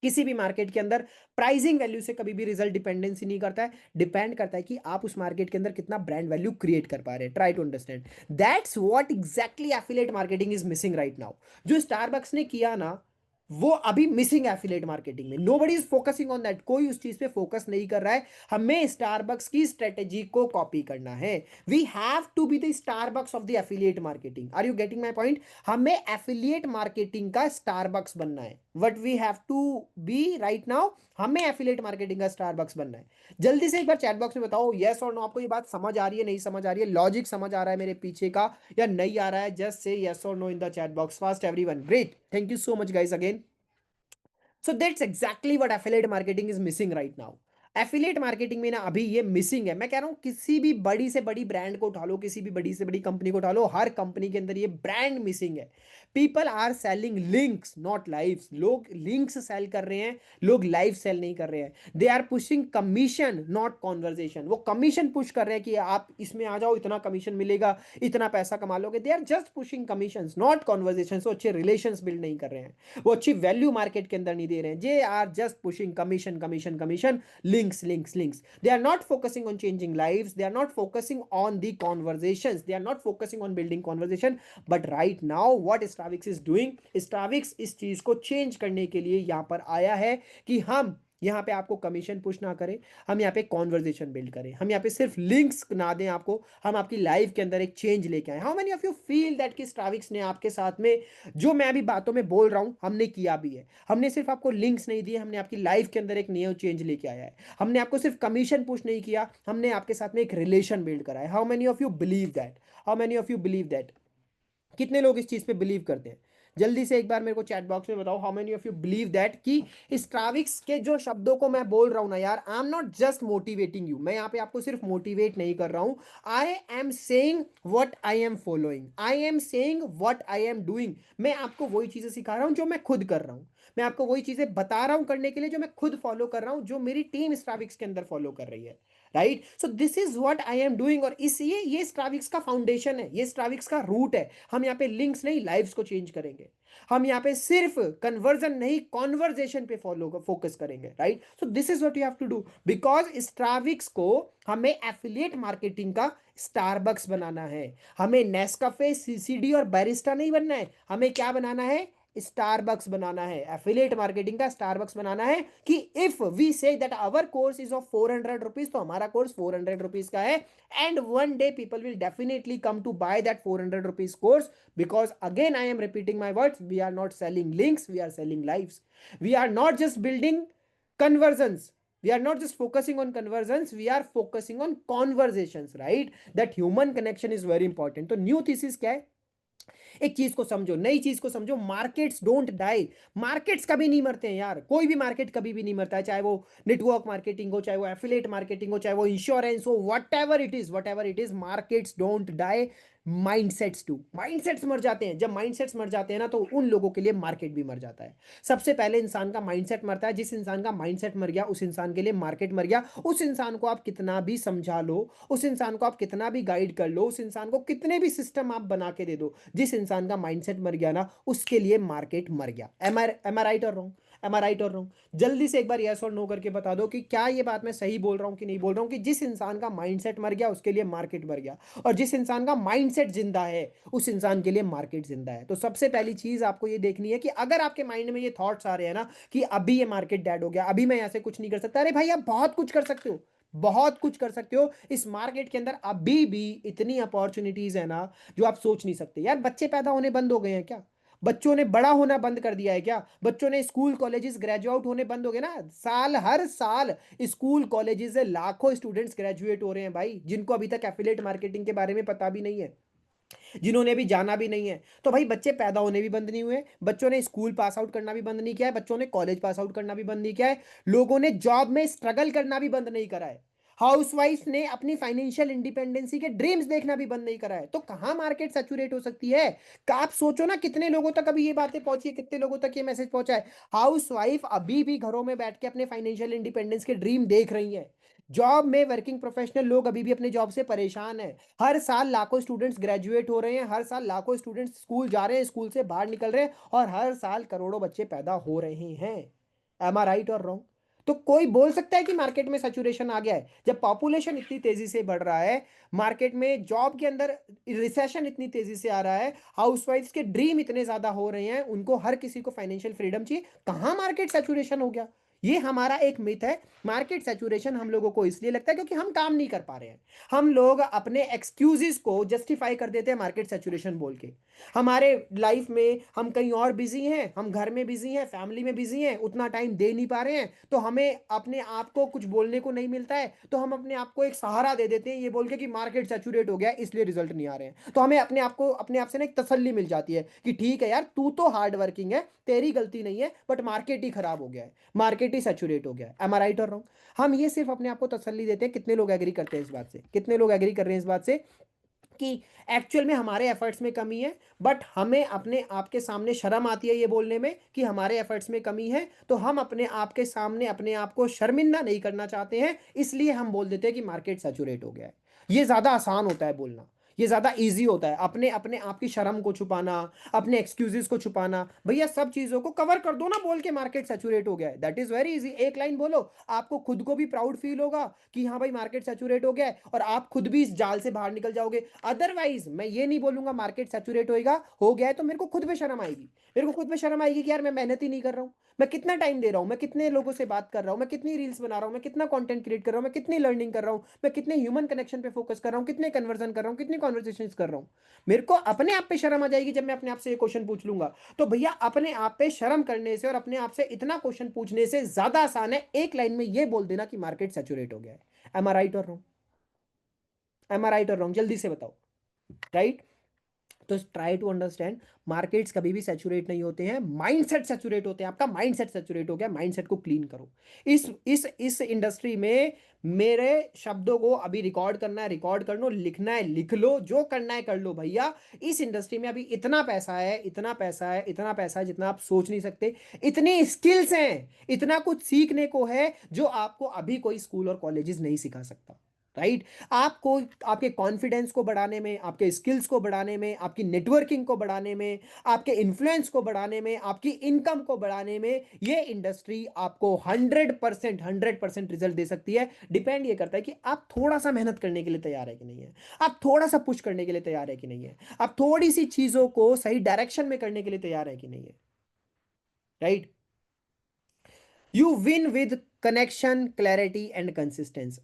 Speaker 1: किसी भी मार्केट के अंदर प्राइसिंग वैल्यू से कभी भी रिजल्ट डिपेंडेंसी नहीं करता है, डिपेंड करता है कि आप उस मार्केट के अंदर कितना ब्रांड वैल्यू क्रिएट कर पा रहे हैं। Try to understand, that's what exactly affiliate marketing is missing right now. जो स्टारबक्स ने किया ना, वो अभी मिसिंग एफिलिएट मार्केटिंग में, nobody is focusing on that, कोई उस चीज पे फोकस नहीं कर रहा है। हमें स्टारबक्स की स्ट्रेटेजी को कॉपी करना है, we have to be the Starbucks of the affiliate marketing. Are you getting my point? हमें एफिलिएट मार्केटिंग का स्टारबक्स बनना है, what we have to be right now, हमें एफिलिएट मार्केटिंग का स्टारबक्स बनना है। जल्दी से एक बार चैट बॉक्स में बताओ यस और नो, आपको ये बात समझ आ रही है, नहीं समझ आ रही है, लॉजिक समझ आ रहा है मेरे पीछे का या नहीं आ रहा है? जस्ट से यस और no in the chat box fast everyone. Great, thank you so much guys again. So that's exactly what affiliate marketing is missing right now. Affiliate marketing में ना अभी ये मिसिंग है। मैं कह रहा हूं किसी भी बड़ी से बड़ी ब्रांड को उठा लो, किसी भी बड़ी से बड़ी कंपनी को उठा लो, हर कंपनी के अंदर ये ब्रांड मिसिंग है। People are selling links not lives, लोग लिंक्स सेल कर रहे हैं, लोग लाइव सेल नहीं कर रहे हैं। They are pushing commission not conversation, वो कमीशन पुश कर रहे हैं कि आप इसमें आ जाओ, इतना कमीशन मिलेगा, इतना पैसा कमा लोगे। They are just pushing commission not conversation. वो अच्छे रिलेशंस बिल्ड नहीं कर रहे हैं, वो अच्छी वैल्यू मार्केट के अंदर नहीं दे रहे हैं। They are just pushing commission commission commission, links links links. They are not focusing on changing lives, they are not focusing on the conversations, they are not focusing on building conversation. But right now what Starbucks is doing, Starbucks इस चीज को चेंज करने के लिए यहां पर आया है कि हम यहाँ पे आपको कमीशन पुश ना करें, हम यहाँ पे कॉन्वर्जेशन बिल्ड करें, हम यहाँ पे सिर्फ लिंक्स ना दें आपको, हम आपकी लाइफ के अंदर एक चेंज लेके आए। How many of you feel that कि स्टारबक्स ने आपके साथ में जो मैं अभी बातों में बोल रहा हूं हमने किया भी है? हमने सिर्फ आपको लिंक्स नहीं दिए, हमने आपकी लाइफ के अंदर एक नया चेंज लेके आया है। हमने आपको सिर्फ कमीशन पुश नहीं किया, हमने आपके साथ में एक रिलेशन बिल्ड करा है। How many of you believe that? How many of you believe that? कितने लोग इस चीज पे बिलीव करते हैं? जल्दी से एक बार मेरे को चैट बॉक्स में बताओ, how many of you believe that कि स्ट्राविक्स के जो शब्दों को मैं बोल रहा हूं ना यार, आई am not just motivating you, मैं यहाँ पे आपको सिर्फ मोटिवेट नहीं कर रहा हूं, I am saying what I am following, I am saying what I am doing. मैं आपको वही चीजें सिखा रहा हूं जो मैं खुद कर रहा हूं, मैं आपको वही चीजें बता रहा हूं करने के लिए जो मैं खुद फॉलो कर रहा हूं, जो मेरी टीम स्ट्राविक्स के अंदर फॉलो कर रही है। Right, so this is what I am doing, और इसलिए ये स्ट्राविक्स का फाउंडेशन है, ये स्ट्राविक्स का रूट है। हम यहाँ पे लिंक्स नहीं, लाइव्स को चेंज करेंगे। हम यहाँ पे सिर्फ कन्वर्जन नहीं, कॉन्वर्जेशन पे फॉलो फोकस करेंगे। Right, so this is what you have to do, because Stravix को हमें एफिलिएट मार्केटिंग का स्टारबक्स बनाना है। हमें नेस्कैफे सीसीडी और बैरिस्टा नहीं बनना है, हमें क्या बनाना है? स्टारबक्स बनाना है, एफिलिएट मार्केटिंग का स्टारबक्स बनाना है। कि if we say that our course is of 400 rupees, तो हमारा कोर्स 400 रुपीज का है, and one day people will definitely come to buy that 400 rupees course, because again I am repeating my words, we are not selling links, we are selling lives. We are not just building conversions, we are not just focusing on conversions, we are focusing on conversations, right? That human connection is very important. तो न्यू थीसिस क्या है? एक चीज को समझो, नई चीज को समझो, मार्केट्स डोंट डाई, मार्केट्स कभी नहीं मरते हैं यार, कोई भी मार्केट कभी भी नहीं मरता है, चाहे वो नेटवर्क मार्केटिंग हो, चाहे वो एफिलिएट मार्केटिंग हो, चाहे वो इंश्योरेंस हो, whatever it is, whatever it is, markets don't die. Mindsets too, mindsets मर जाते हैं। जब माइंडसेट्स मर जाते हैं ना, तो उन लोगों के लिए मार्केट भी मर जाता है। सबसे पहले इंसान का माइंडसेट मरता है। जिस इंसान का माइंडसेट मर गया, उस इंसान के लिए मार्केट मर गया। उस इंसान को आप कितना भी समझा लो, उस इंसान को आप कितना भी गाइड कर लो, उस इंसान को कितने भी सिस्टम आप बना के दे दो, जिस इंसान का माइंडसेट मर गया ना, उसके लिए मार्केट मर गया। एम आई राइट और रॉन्ग? एम आई राइट और रॉन्ग? जल्दी से एक बार यस और नो करके बता दो कि क्या ये बात मैं सही बोल रहा हूं कि नहीं बोल रहा हूं, कि जिस इंसान का माइंडसेट मर गया उसके लिए मार्केट मर गया, और जिस इंसान का माइंडसेट जिंदा है उस इंसान के लिए मार्केट जिंदा है। तो सबसे पहली चीज आपको ये देखनी है कि अगर आपके माइंड में ये थॉट्स आ रहे हैं ना कि अभी ये मार्केट डेड हो गया, अभी मैं ऐसे कुछ नहीं कर सकता, अरे भाई आप बहुत कुछ कर सकते हो, बहुत कुछ कर सकते हो। इस मार्केट के अंदर अभी भी इतनी अपॉर्चुनिटीज है ना, जो आप सोच नहीं सकते। यार बच्चे पैदा होने बंद हो गए हैं क्या? बच्चों ने बड़ा होना बंद कर दिया है क्या? बच्चों ने स्कूल कॉलेजेस ग्रेजुएट होने बंद हो गए ना? साल हर साल स्कूल कॉलेजेस से लाखों स्टूडेंट्स ग्रेजुएट हो रहे हैं भाई, जिनको अभी तक एफिलिएट मार्केटिंग के बारे में पता भी नहीं है, जिन्होंने अभी जाना भी नहीं है। तो भाई बच्चे पैदा होने भी बंद नहीं हुए, बच्चों ने स्कूल पास आउट करना भी बंद नहीं किया है, बच्चों ने कॉलेज पास आउट करना भी बंद नहीं किया है, लोगों ने जॉब में स्ट्रगल करना भी बंद नहीं करा है, हाउसवाइफ ने अपनी फाइनेंशियल इंडिपेंडेंसी के ड्रीम्स देखना भी बंद नहीं करा है। तो कहां मार्केट सैचुरेट हो सकती है? आप सोचो ना, कितने लोगों तक अभी ये बातें पहुंची है, कितने लोगों तक ये मैसेज पहुंचा है। हाउसवाइफ अभी भी घरों में बैठ के अपने फाइनेंशियल इंडिपेंडेंस के ड्रीम देख रही है। जॉब में वर्किंग प्रोफेशनल लोग अभी भी अपने जॉब से परेशान है। हर साल लाखों स्टूडेंट्स ग्रेजुएट हो रहे हैं, हर साल लाखों स्टूडेंट्स स्कूल जा रहे हैं, स्कूल से बाहर निकल रहे हैं, और हर साल करोड़ों बच्चे पैदा हो रहे हैं। एम आई राइट और रॉन्ग? तो कोई बोल सकता है कि मार्केट में सैचुरेशन आ गया है? जब पॉपुलेशन इतनी तेजी से बढ़ रहा है, मार्केट में जॉब के अंदर रिसेशन इतनी तेजी से आ रहा है, हाउसवाइफ्स के ड्रीम इतने ज्यादा हो रहे हैं, उनको हर किसी को फाइनेंशियल फ्रीडम चाहिए, कहां मार्केट सैचुरेशन हो गया? ये हमारा एक मिथ है। मार्केट सैचुरेशन हम लोगों को इसलिए लगता है क्योंकि हम काम नहीं कर पा रहे हैं। हम लोग अपने एक्सक्यूजेस को जस्टिफाई कर देते हैं मार्केट सैचुरेशन बोल के। हमारे लाइफ में हम कहीं और बिजी हैं, हम घर में बिजी हैं, फैमिली में बिजी हैं, उतना टाइम दे नहीं पा रहे हैं, तो हमें अपने आप को कुछ बोलने को नहीं मिलता है, तो हम अपने आप को एक सहारा दे देते हैं ये बोल के कि मार्केट सैचुरेट हो गया है, इसलिए रिजल्ट नहीं आ रहे हैं। तो हमें अपने आप को, अपने आप से ना एक तसल्ली मिल जाती है कि ठीक है यार, तू तो हार्ड वर्किंग है, तेरी गलती नहीं है, बट मार्केट ही खराब हो गया है, मार्केट ही सैचुरेट हो गया है। एम आई राइट और रॉन्ग? हम ये सिर्फ अपने आप को तसल्ली देते हैं। कितने लोग एग्री करते हैं इस बात से? कितने लोग एग्री कर रहे हैं इस बात से कि एक्चुअल में हमारे एफर्ट्स में कमी है, बट हमें अपने आप के सामने शर्म आती है ये बोलने में कि हमारे एफर्ट्स में कमी है, तो हम अपने आप के सामने अपने आप को शर्मिंदा नहीं करना चाहते हैं, इसलिए हम बोल देते हैं कि मार्केट सैचुरेट हो गया है। ये ज्यादा आसान होता है बोलना, ये ज्यादा इजी होता है अपने अपने आप की शर्म को छुपाना, अपने एक्सक्यूजेस को छुपाना। भैया सब चीजों को कवर कर दो ना बोल के मार्केट सैचुरेट हो गया है, दैट इज वेरी इजी। एक लाइन बोलो, आपको खुद को भी प्राउड फील होगा कि हाँ भाई मार्केट सैचुरेट हो गया है, और आप खुद भी इस जाल से बाहर निकल जाओगे। अदरवाइज मैं ये नहीं बोलूंगा मार्केट सैचुरेट होएगा हो गया है, तो मेरे को खुद पे शर्म आएगी। मेरे को खुद पे शर्म आएगी कि यार मैं मेहनत ही नहीं कर रहा हूँ, मैं कितना टाइम दे रहा हूँ, मैं कितने लोगों से बात कर रहा हूँ, मैं कितनी रील्स बना रहा हूँ, मैं कितना कंटेंट क्रिएट कर रहा हूँ, मैं कितनी लर्निंग कर रहा हूँ, मैं कितने ह्यूमन कनेक्शन पे फोकस कर रहा हूँ, कितने कन्वर्जन कर रहा हूँ, कितनी कॉन्वर्सेशन कर रहा हूँ। मेरे को अपने आप पे शर्म आ जाएगी जब मैं अपने आप से ये क्वेश्चन पूछ लूंगा। तो भैया अपने आप पे शर्म करने से और अपने आप से इतना क्वेश्चन पूछने से ज्यादा आसान है एक लाइन में ये बोल देना कि मार्केट सैचुरेट हो गया है। एम आई राइट और रॉन्ग? एम आई राइट और रॉन्ग? जल्दी से बताओ। राइट? तो ट्राई टू अंडरस्टैंड, मार्केट्स कभी भी सैचुरेट नहीं होते हैं, माइंडसेट सैचुरेट होते हैं। आपका माइंडसेट सैचुरेट हो गया, माइंडसेट को क्लीन करो। इस इंडस्ट्री में मेरे शब्दों को अभी रिकॉर्ड करना है, रिकॉर्ड कर लो, लिखना है लिख लो, जो करना है कर लो भैया। इस इंडस्ट्री में अभी इतना पैसा है, इतना पैसा है, इतना पैसा है जितना आप सोच नहीं सकते। इतनी स्किल्स हैं, इतना कुछ सीखने को है जो आपको अभी कोई स्कूल और कॉलेजेस नहीं सिखा सकता। राइट? आपको आपके कॉन्फिडेंस को बढ़ाने में, आपके स्किल्स को बढ़ाने में, आपकी नेटवर्किंग को बढ़ाने में, आपके इन्फ्लुएंस को बढ़ाने में, आपकी इनकम को बढ़ाने में ये इंडस्ट्री आपको 100% रिजल्ट दे सकती है। डिपेंड ये करता है कि आप थोड़ा सा मेहनत करने के लिए तैयार है कि नहीं है, आप थोड़ा सा पुश करने के लिए तैयार है कि नहीं है, आप थोड़ी सी चीजों को सही डायरेक्शन में करने के लिए तैयार है कि नहीं है। Right? You win with connection, clarity and consistence.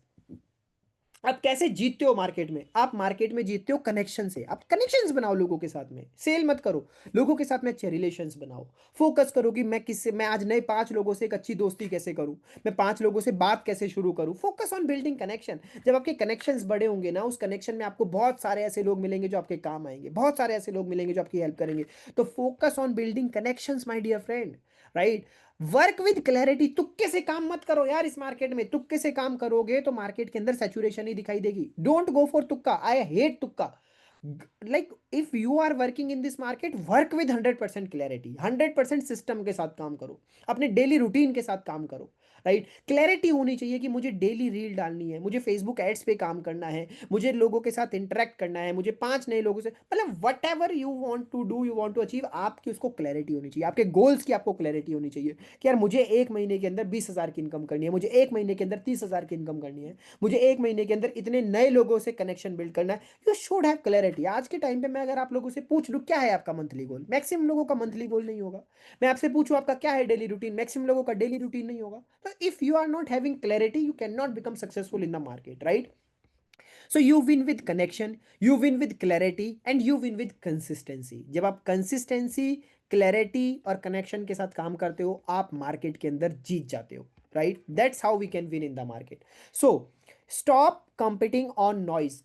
Speaker 1: आप कैसे जीतते हो मार्केट में? आप मार्केट में जीतते हो कनेक्शन से। आप कनेक्शंस बनाओ लोगों के साथ में, सेल मत करो, लोगों के साथ में अच्छे रिलेशंस बनाओ। फोकस करो कि मैं आज नए 5 लोगों से एक अच्छी दोस्ती कैसे करूं, मैं 5 लोगों से बात कैसे शुरू करूं। Focus on building connection. जब आपके कनेक्शंस बड़े होंगे ना, उस कनेक्शन में आपको बहुत सारे ऐसे लोग मिलेंगे जो आपके काम आएंगे, बहुत सारे ऐसे लोग मिलेंगे जो आपकी हेल्प करेंगे। तो focus on building connections my dear friend. Right? Work with clarity. तुक्के से काम मत करो यार, इस मार्केट में तुक्के से काम करोगे तो मार्केट के अंदर सैचुरेशन ही दिखाई देगी। डोंट गो फॉर तुक्का, आई हेट तुक्का। like if you are working in this market, work with 100% clarity, 100% system के साथ काम करो, अपने डेली रूटीन के साथ काम करो, राइट। क्लैरिटी होनी चाहिए कि मुझे डेली रील डालनी है, मुझे फेसबुक एड्स पे काम करना है, मुझे लोगों के साथ इंटरेक्ट करना है, मुझे 5 नए लोगों से, मतलब whatever you want to do, you want to achieve, आपकी उसको क्लैरिटी होनी चाहिए, आपके गोल्स की आपको क्लैरिटी होनी चाहिए कि यार मुझे 1 महीने के अंदर 20,000 की इनकम करनी है, मुझे 1 महीने के अंदर 30,000 की इनकम करनी है, मुझे 1 महीने के अंदर इतने नए लोगों से कनेक्शन बिल्ड करना है। You should have clarity. आज के टाइम पे मैं अगर आप लोगों से पूछ लूँ क्या है आपका मंथली गोल, मैक्सिमम लोगों का मंथली गोल नहीं होगा। मैं आपसे पूछूं आपका क्या है डेली रूटीन, मैक्सिमम लोगों का डेली रूटीन नहीं होगा। तो if you are not having clarity, you can not become successful in the market, right. So you win with connection, you win with clarity and you win with consistency. जब आप कंसिस्टेंसी, क्लैरिटी और कनेक्शन के साथ काम करते हो, आप मार्केट के अंदर जीत जाते हो, right. That's how we can win in the market. So stop competing on noise.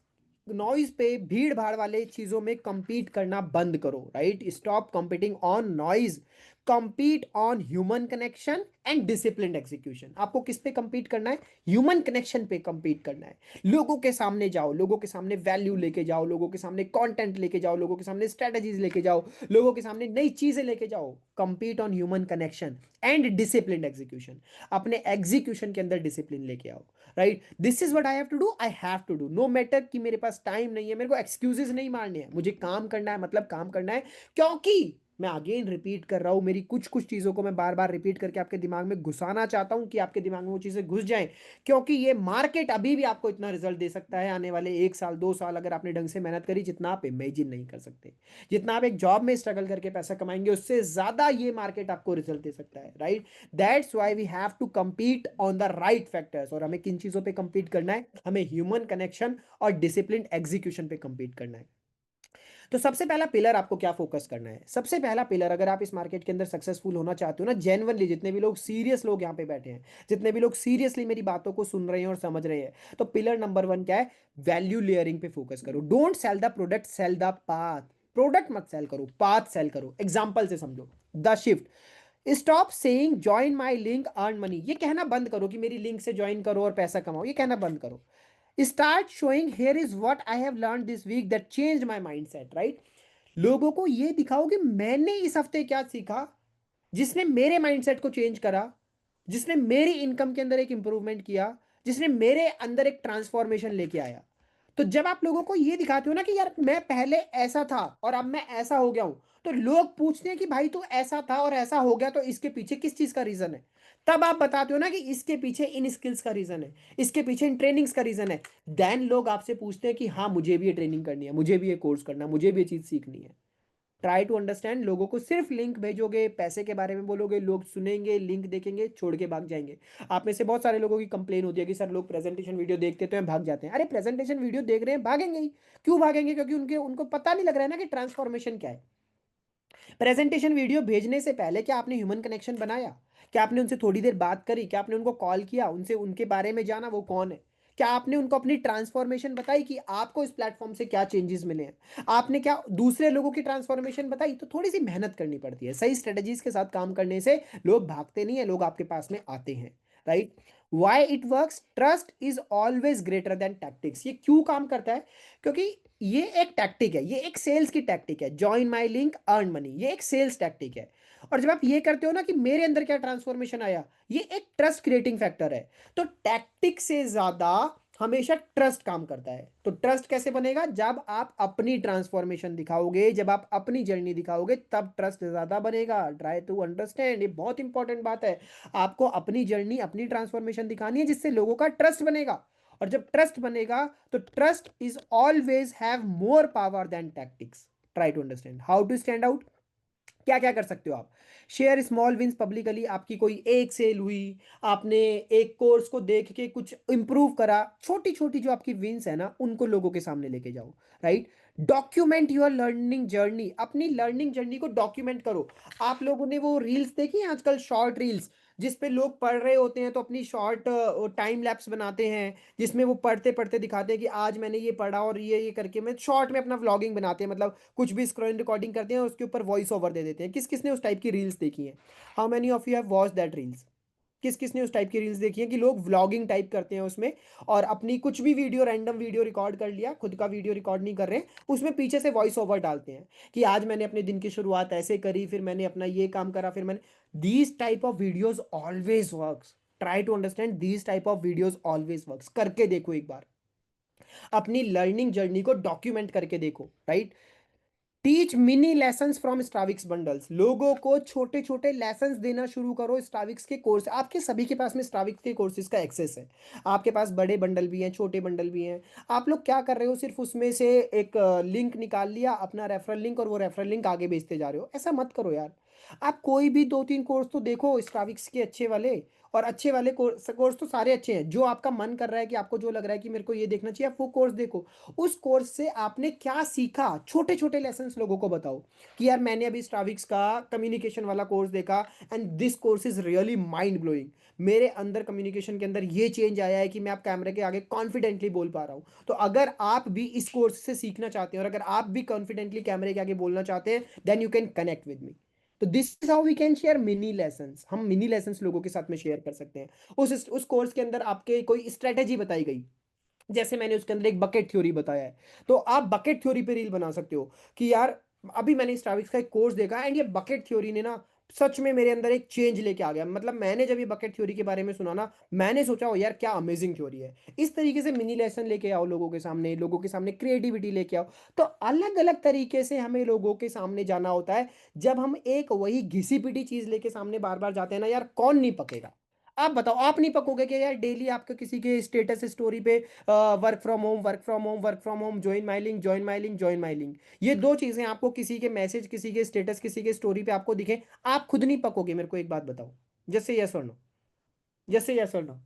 Speaker 1: Noise पे, भीड़ भाड़ वाले चीजों में compete करना बंद करो, right. Stop competing on noise, compete on human connection and discipline execution. आपको किस पे compete करना है? ह्यूमन कनेक्शन पे compete करना है। लोगों के सामने जाओ, लोगों के सामने वैल्यू लेके जाओ, लोगों के सामने कंटेंट लेके जाओ, लोगों के सामने स्ट्रेटजीज लेके जाओ, लोगों के सामने नई चीजें लेके जाओ। compete on human connection and discipline execution. अपने एग्जीक्यूशन के अंदर डिसिप्लिन लेके आओ, right. This is what I have to do, I have to do, no matter कि मेरे पास टाइम नहीं है, मेरे को एक्सक्यूजेस नहीं मारने हैं, मुझे काम करना है, मतलब काम करना है। क्योंकि मैं अगेन रिपीट कर रहा हूं, मेरी कुछ कुछ चीजों को मैं बार बार रिपीट करके आपके दिमाग में घुसाना चाहता हूं कि आपके दिमाग में वो चीजें घुस जाएं। क्योंकि ये मार्केट अभी भी आपको इतना रिजल्ट दे सकता है आने वाले 1 साल 2 साल, अगर आपने ढंग से मेहनत करी, जितना आप इमेजिन नहीं कर सकते। जितना आप एक जॉब में स्ट्रगल करके पैसा कमाएंगे, उससे ज्यादा ये मार्केट आपको रिजल्ट दे सकता है, right. That's why we have to compete on the right factors. और हमें किन चीजों पे compete करना है? हमें ह्यूमन कनेक्शन और डिसिप्लिन एग्जीक्यूशन पे compete करना है। तो सबसे पहला पिलर आपको क्या फोकस करना है? सबसे पहला पिलर, अगर आप इस मार्केट के अंदर सक्सेसफुल होना चाहते हो ना, जेन्युइनली, जितने भी लोग सीरियस लोग यहाँ पे बैठे हैं, जितने भी लोग सीरियसली मेरी बातों को सुन रहे हैं और समझ रहे हैं, तो पिलर नंबर 1 क्या है? वैल्यू लेयरिंग पे फोकस करो। Don't sell the product, sell the path. Product मत सेल करो, पाथ सेल करो। एग्जाम्पल से समझो, the shift. Stop saying join my link earn money. ये कहना बंद करो कि मेरी लिंक से ज्वाइन करो और पैसा कमाओ, ये कहना बंद करो। Start showing here is what I have learn this week that change my mindset, right. लोगों को ये दिखाओ कि मैंने इस हफ्ते क्या सीखा, जिसने मेरे माइंडसेट को चेंज करा, जिसने मेरी इनकम के अंदर एक इंप्रूवमेंट किया, जिसने मेरे अंदर एक ट्रांसफॉर्मेशन लेके आया। तो जब आप लोगों को ये दिखाते हो ना कि यार मैं पहले ऐसा था और अब मैं ऐसा हो गया हूं, तो लोग पूछते हैं कि भाई तू ऐसा था और ऐसा हो गया, तो इसके पीछे किस चीज का रीजन है? तब आप बताते हो ना कि इसके पीछे इन स्किल्स का रीजन है, इसके पीछे इन ट्रेनिंग्स का रीजन है। देन लोग आपसे पूछते हैं कि हाँ मुझे भी ये ट्रेनिंग करनी है, मुझे भी ये कोर्स करना है, मुझे भी ये चीज सीखनी है। Try to understand. लोगों को सिर्फ लिंक भेजोगे, पैसे के बारे में बोलोगे, लोग सुनेंगे, लिंक देखेंगे, छोड़ के भाग जाएंगे। आप में से बहुत सारे लोगों की कंप्लेन होती है कि सर लोग प्रेजेंटेशन वीडियो देखते तो हैं भाग जाते हैं। अरे प्रेजेंटेशन वीडियो देख रहे हैं, भागेंगे ही। क्यों भागेंगे? क्योंकि उनके उनको पता नहीं लग रहा है ना कि ट्रांसफॉर्मेशन क्या है। प्रेजेंटेशन वीडियो भेजने से पहले क्या आपने ह्यूमन कनेक्शन बनाया? क्या आपने उनसे थोड़ी देर बात करी? क्या आपने उनको कॉल किया, उनसे उनके बारे में जाना वो कौन है? क्या आपने उनको अपनी ट्रांसफॉर्मेशन बताई कि आपको इस प्लेटफॉर्म से क्या चेंजेस मिले हैं? आपने क्या दूसरे लोगों की ट्रांसफॉर्मेशन बताई? तो थोड़ी सी मेहनत करनी पड़ती है। सही स्ट्रेटजीज के साथ काम करने से लोग भागते नहीं है, लोग आपके पास में आते हैं, right. Why it works? Trust is always greater than tactics. ये क्यों काम करता है? क्योंकि ये एक टैक्टिक है, ये एक सेल्स की टैक्टिक है। जॉइन माई लिंक अर्न मनी, ये एक सेल्स टैक्टिक है। और जब आप ये करते हो ना कि मेरे अंदर क्या ट्रांसफॉर्मेशन आया, ये एक ट्रस्ट क्रिएटिंग फैक्टर है। तो टैक्टिक से ज्यादा हमेशा ट्रस्ट काम करता है। तो ट्रस्ट कैसे बनेगा? जब आप अपनी ट्रांसफॉर्मेशन दिखाओगे, जब आप अपनी जर्नी दिखाओगे, तब ट्रस्ट ज्यादा बनेगा। ट्राई टू अंडरस्टैंड, ये बहुत इंपॉर्टेंट बात है। आपको अपनी जर्नी, अपनी ट्रांसफॉर्मेशन दिखानी है, जिससे लोगों का ट्रस्ट बनेगा। और जब ट्रस्ट बनेगा, तो trust is always have more power than tactics. Try to understand how to stand out. क्या क्या कर सकते हो आप? Share small wins publicly. आपकी कोई एक सेल हुई, आपने एक कोर्स को देख के कुछ इंप्रूव करा, छोटी छोटी जो आपकी विंस है ना, उनको लोगों के सामने लेके जाओ, right. Document your learning journey. अपनी लर्निंग जर्नी को डॉक्यूमेंट करो। आप लोगों ने वो रील्स देखी हैं आजकल, शॉर्ट रील्स, जिसपे लोग पढ़ रहे होते हैं तो अपनी शॉर्ट टाइम लैप्स बनाते हैं, जिसमें वो पढ़ते पढ़ते दिखाते हैं कि आज मैंने ये पढ़ा और ये करके मैं शॉर्ट में अपना व्लॉगिंग बनाते हैं, मतलब कुछ भी स्क्रीन रिकॉर्डिंग करते हैं और उसके ऊपर वॉइस ओवर दे देते हैं। किस किसने उस टाइप की रील्स देखी हैं? How many of you have watch that reels? किस किस ने उस टाइप की रील्स देखी है कि लोग व्लॉगिंग टाइप करते हैं उसमें, और अपनी कुछ भी वीडियो, रैंडम वीडियो रिकॉर्ड कर लिया, खुद का वीडियो रिकॉर्ड नहीं कर रहे हैं, उसमें पीछे से वॉइस ओवर डालते हैं कि आज मैंने अपने दिन की शुरुआत ऐसे करी, फिर मैंने अपना ये काम करा, फिर मैंने, these type of videos always works. Try to understand these type of videos always works. करके देखो एक बार, अपनी लर्निंग जर्नी को डॉक्यूमेंट करके देखो, right. Teach mini lessons from Stravix bundles. लोगों को छोटे छोटे लेसन्स देना शुरू करो स्टाविक्स के कोर्स। आपके सभी के पास में स्टाविक्स के कोर्सेज का एक्सेस है, आपके पास बड़े बंडल भी हैं, छोटे बंडल भी हैं। आप लोग क्या कर रहे हो, सिर्फ उसमें से एक लिंक निकाल लिया, अपना रेफरल लिंक, और वो रेफरल लिंक आगे भेजते जा रहे हो। ऐसा मत करो यार। आप कोई भी 2-3 कोर्स तो देखो स्टाविक्स के अच्छे वाले, और अच्छे वाले कोर्स तो सारे अच्छे हैं। जो आपका मन कर रहा है, कि आपको जो लग रहा है कि मेरे को ये देखना चाहिए, आप वो कोर्स देखो। उस कोर्स से आपने क्या सीखा, छोटे छोटे लेसन्स लोगों को बताओ कि यार मैंने अभी स्टाविक्स का कम्युनिकेशन वाला कोर्स देखा, and this course is really mind blowing. मेरे अंदर कम्युनिकेशन के अंदर ये चेंज आया है कि मैं आप कैमरे के आगे कॉन्फिडेंटली बोल पा रहा हूँ। तो अगर आप भी इस कोर्स से सीखना चाहते हैं, और अगर आप भी कॉन्फिडेंटली कैमरे के आगे बोलना चाहते हैं, then you can connect with me. तो this is how we can share mini lessons. हम मिनी लेसन्स लोगों के साथ में शेयर कर सकते हैं। उस कोर्स के अंदर आपके कोई स्ट्रेटेजी बताई गई, जैसे मैंने उसके अंदर एक बकेट थ्योरी बताया है, तो आप बकेट थ्योरी पे रील बना सकते हो कि यार अभी मैंने स्टाविक्स का एक कोर्स देखा, एंड ये बकेट थ्योरी ने ना सच में मेरे अंदर एक चेंज लेके आ गया। मतलब मैंने जब ये बकेट थ्योरी के बारे में सुना ना, मैंने सोचा, ओ यार क्या अमेजिंग थ्योरी है। इस तरीके से मिनी लेसन लेके आओ लोगों के सामने, लोगों के सामने क्रिएटिविटी लेके आओ। तो अलग अलग तरीके से हमें लोगों के सामने जाना होता है। जब हम एक वही घिसी पिटी चीज लेके सामने बार बार जाते हैं ना यार, कौन नहीं पकेगा। आप बताओ, आप नहीं पकोगे कि यार डेली आपके किसी के स्टेटस स्टोरी पे work from home, work from home, work from home, join my link, join my link, join my link, ये दो चीजें आपको किसी के मैसेज, किसी के स्टेटस, किसी के स्टोरी पे आपको दिखे, आप खुद नहीं पकोगे। मेरे को एक बात बताओ, जैसे यस और नो, जैसे यस और नो,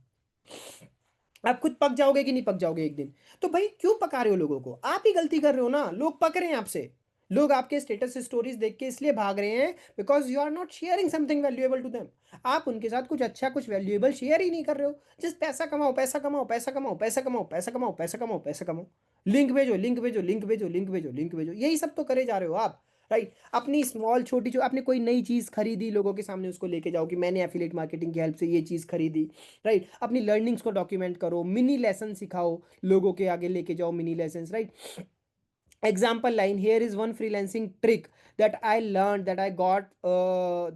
Speaker 1: आप खुद पक जाओगे कि नहीं पक जाओगे एक दिन। तो भाई क्यों पका रहे हो लोगों को, आप ही गलती कर रहे हो ना, लोग पक रहे हैं आपसे। लोग आपके स्टेटस स्टोरीज देख के इसलिए भाग रहे हैं because you are not sharing something valuable to them. आप उनके साथ कुछ अच्छा, कुछ वैल्यूएबल शेयर ही नहीं कर रहे हो। जस्ट पैसा कमाओ, पैसा कमाओ, पैसा कमाओ, पैसा कमाओ, पैसा कमाओ, पैसा कमाओ, पैसा कमाओ। लिंक भेजो, लिंक भेजो, लिंक भेजो, लिंक भेजो, लिंक भेजो, यही सब तो करे जा रहे हो आप, राइट। अपनी स्मॉल छोटी, जो आपने कोई नई चीज खरीदी, लोगों के सामने उसको लेके जाओ कि मैंने एफिलिएट मार्केटिंग की हेल्प से ये चीज खरीदी, राइट। अपनी लर्निंग्स को डॉक्यूमेंट करो, मिनी लेसन सिखाओ, लोगों के आगे लेके जाओ mini lesson, right. Example line, here is one freelancing trick that I learned, that I got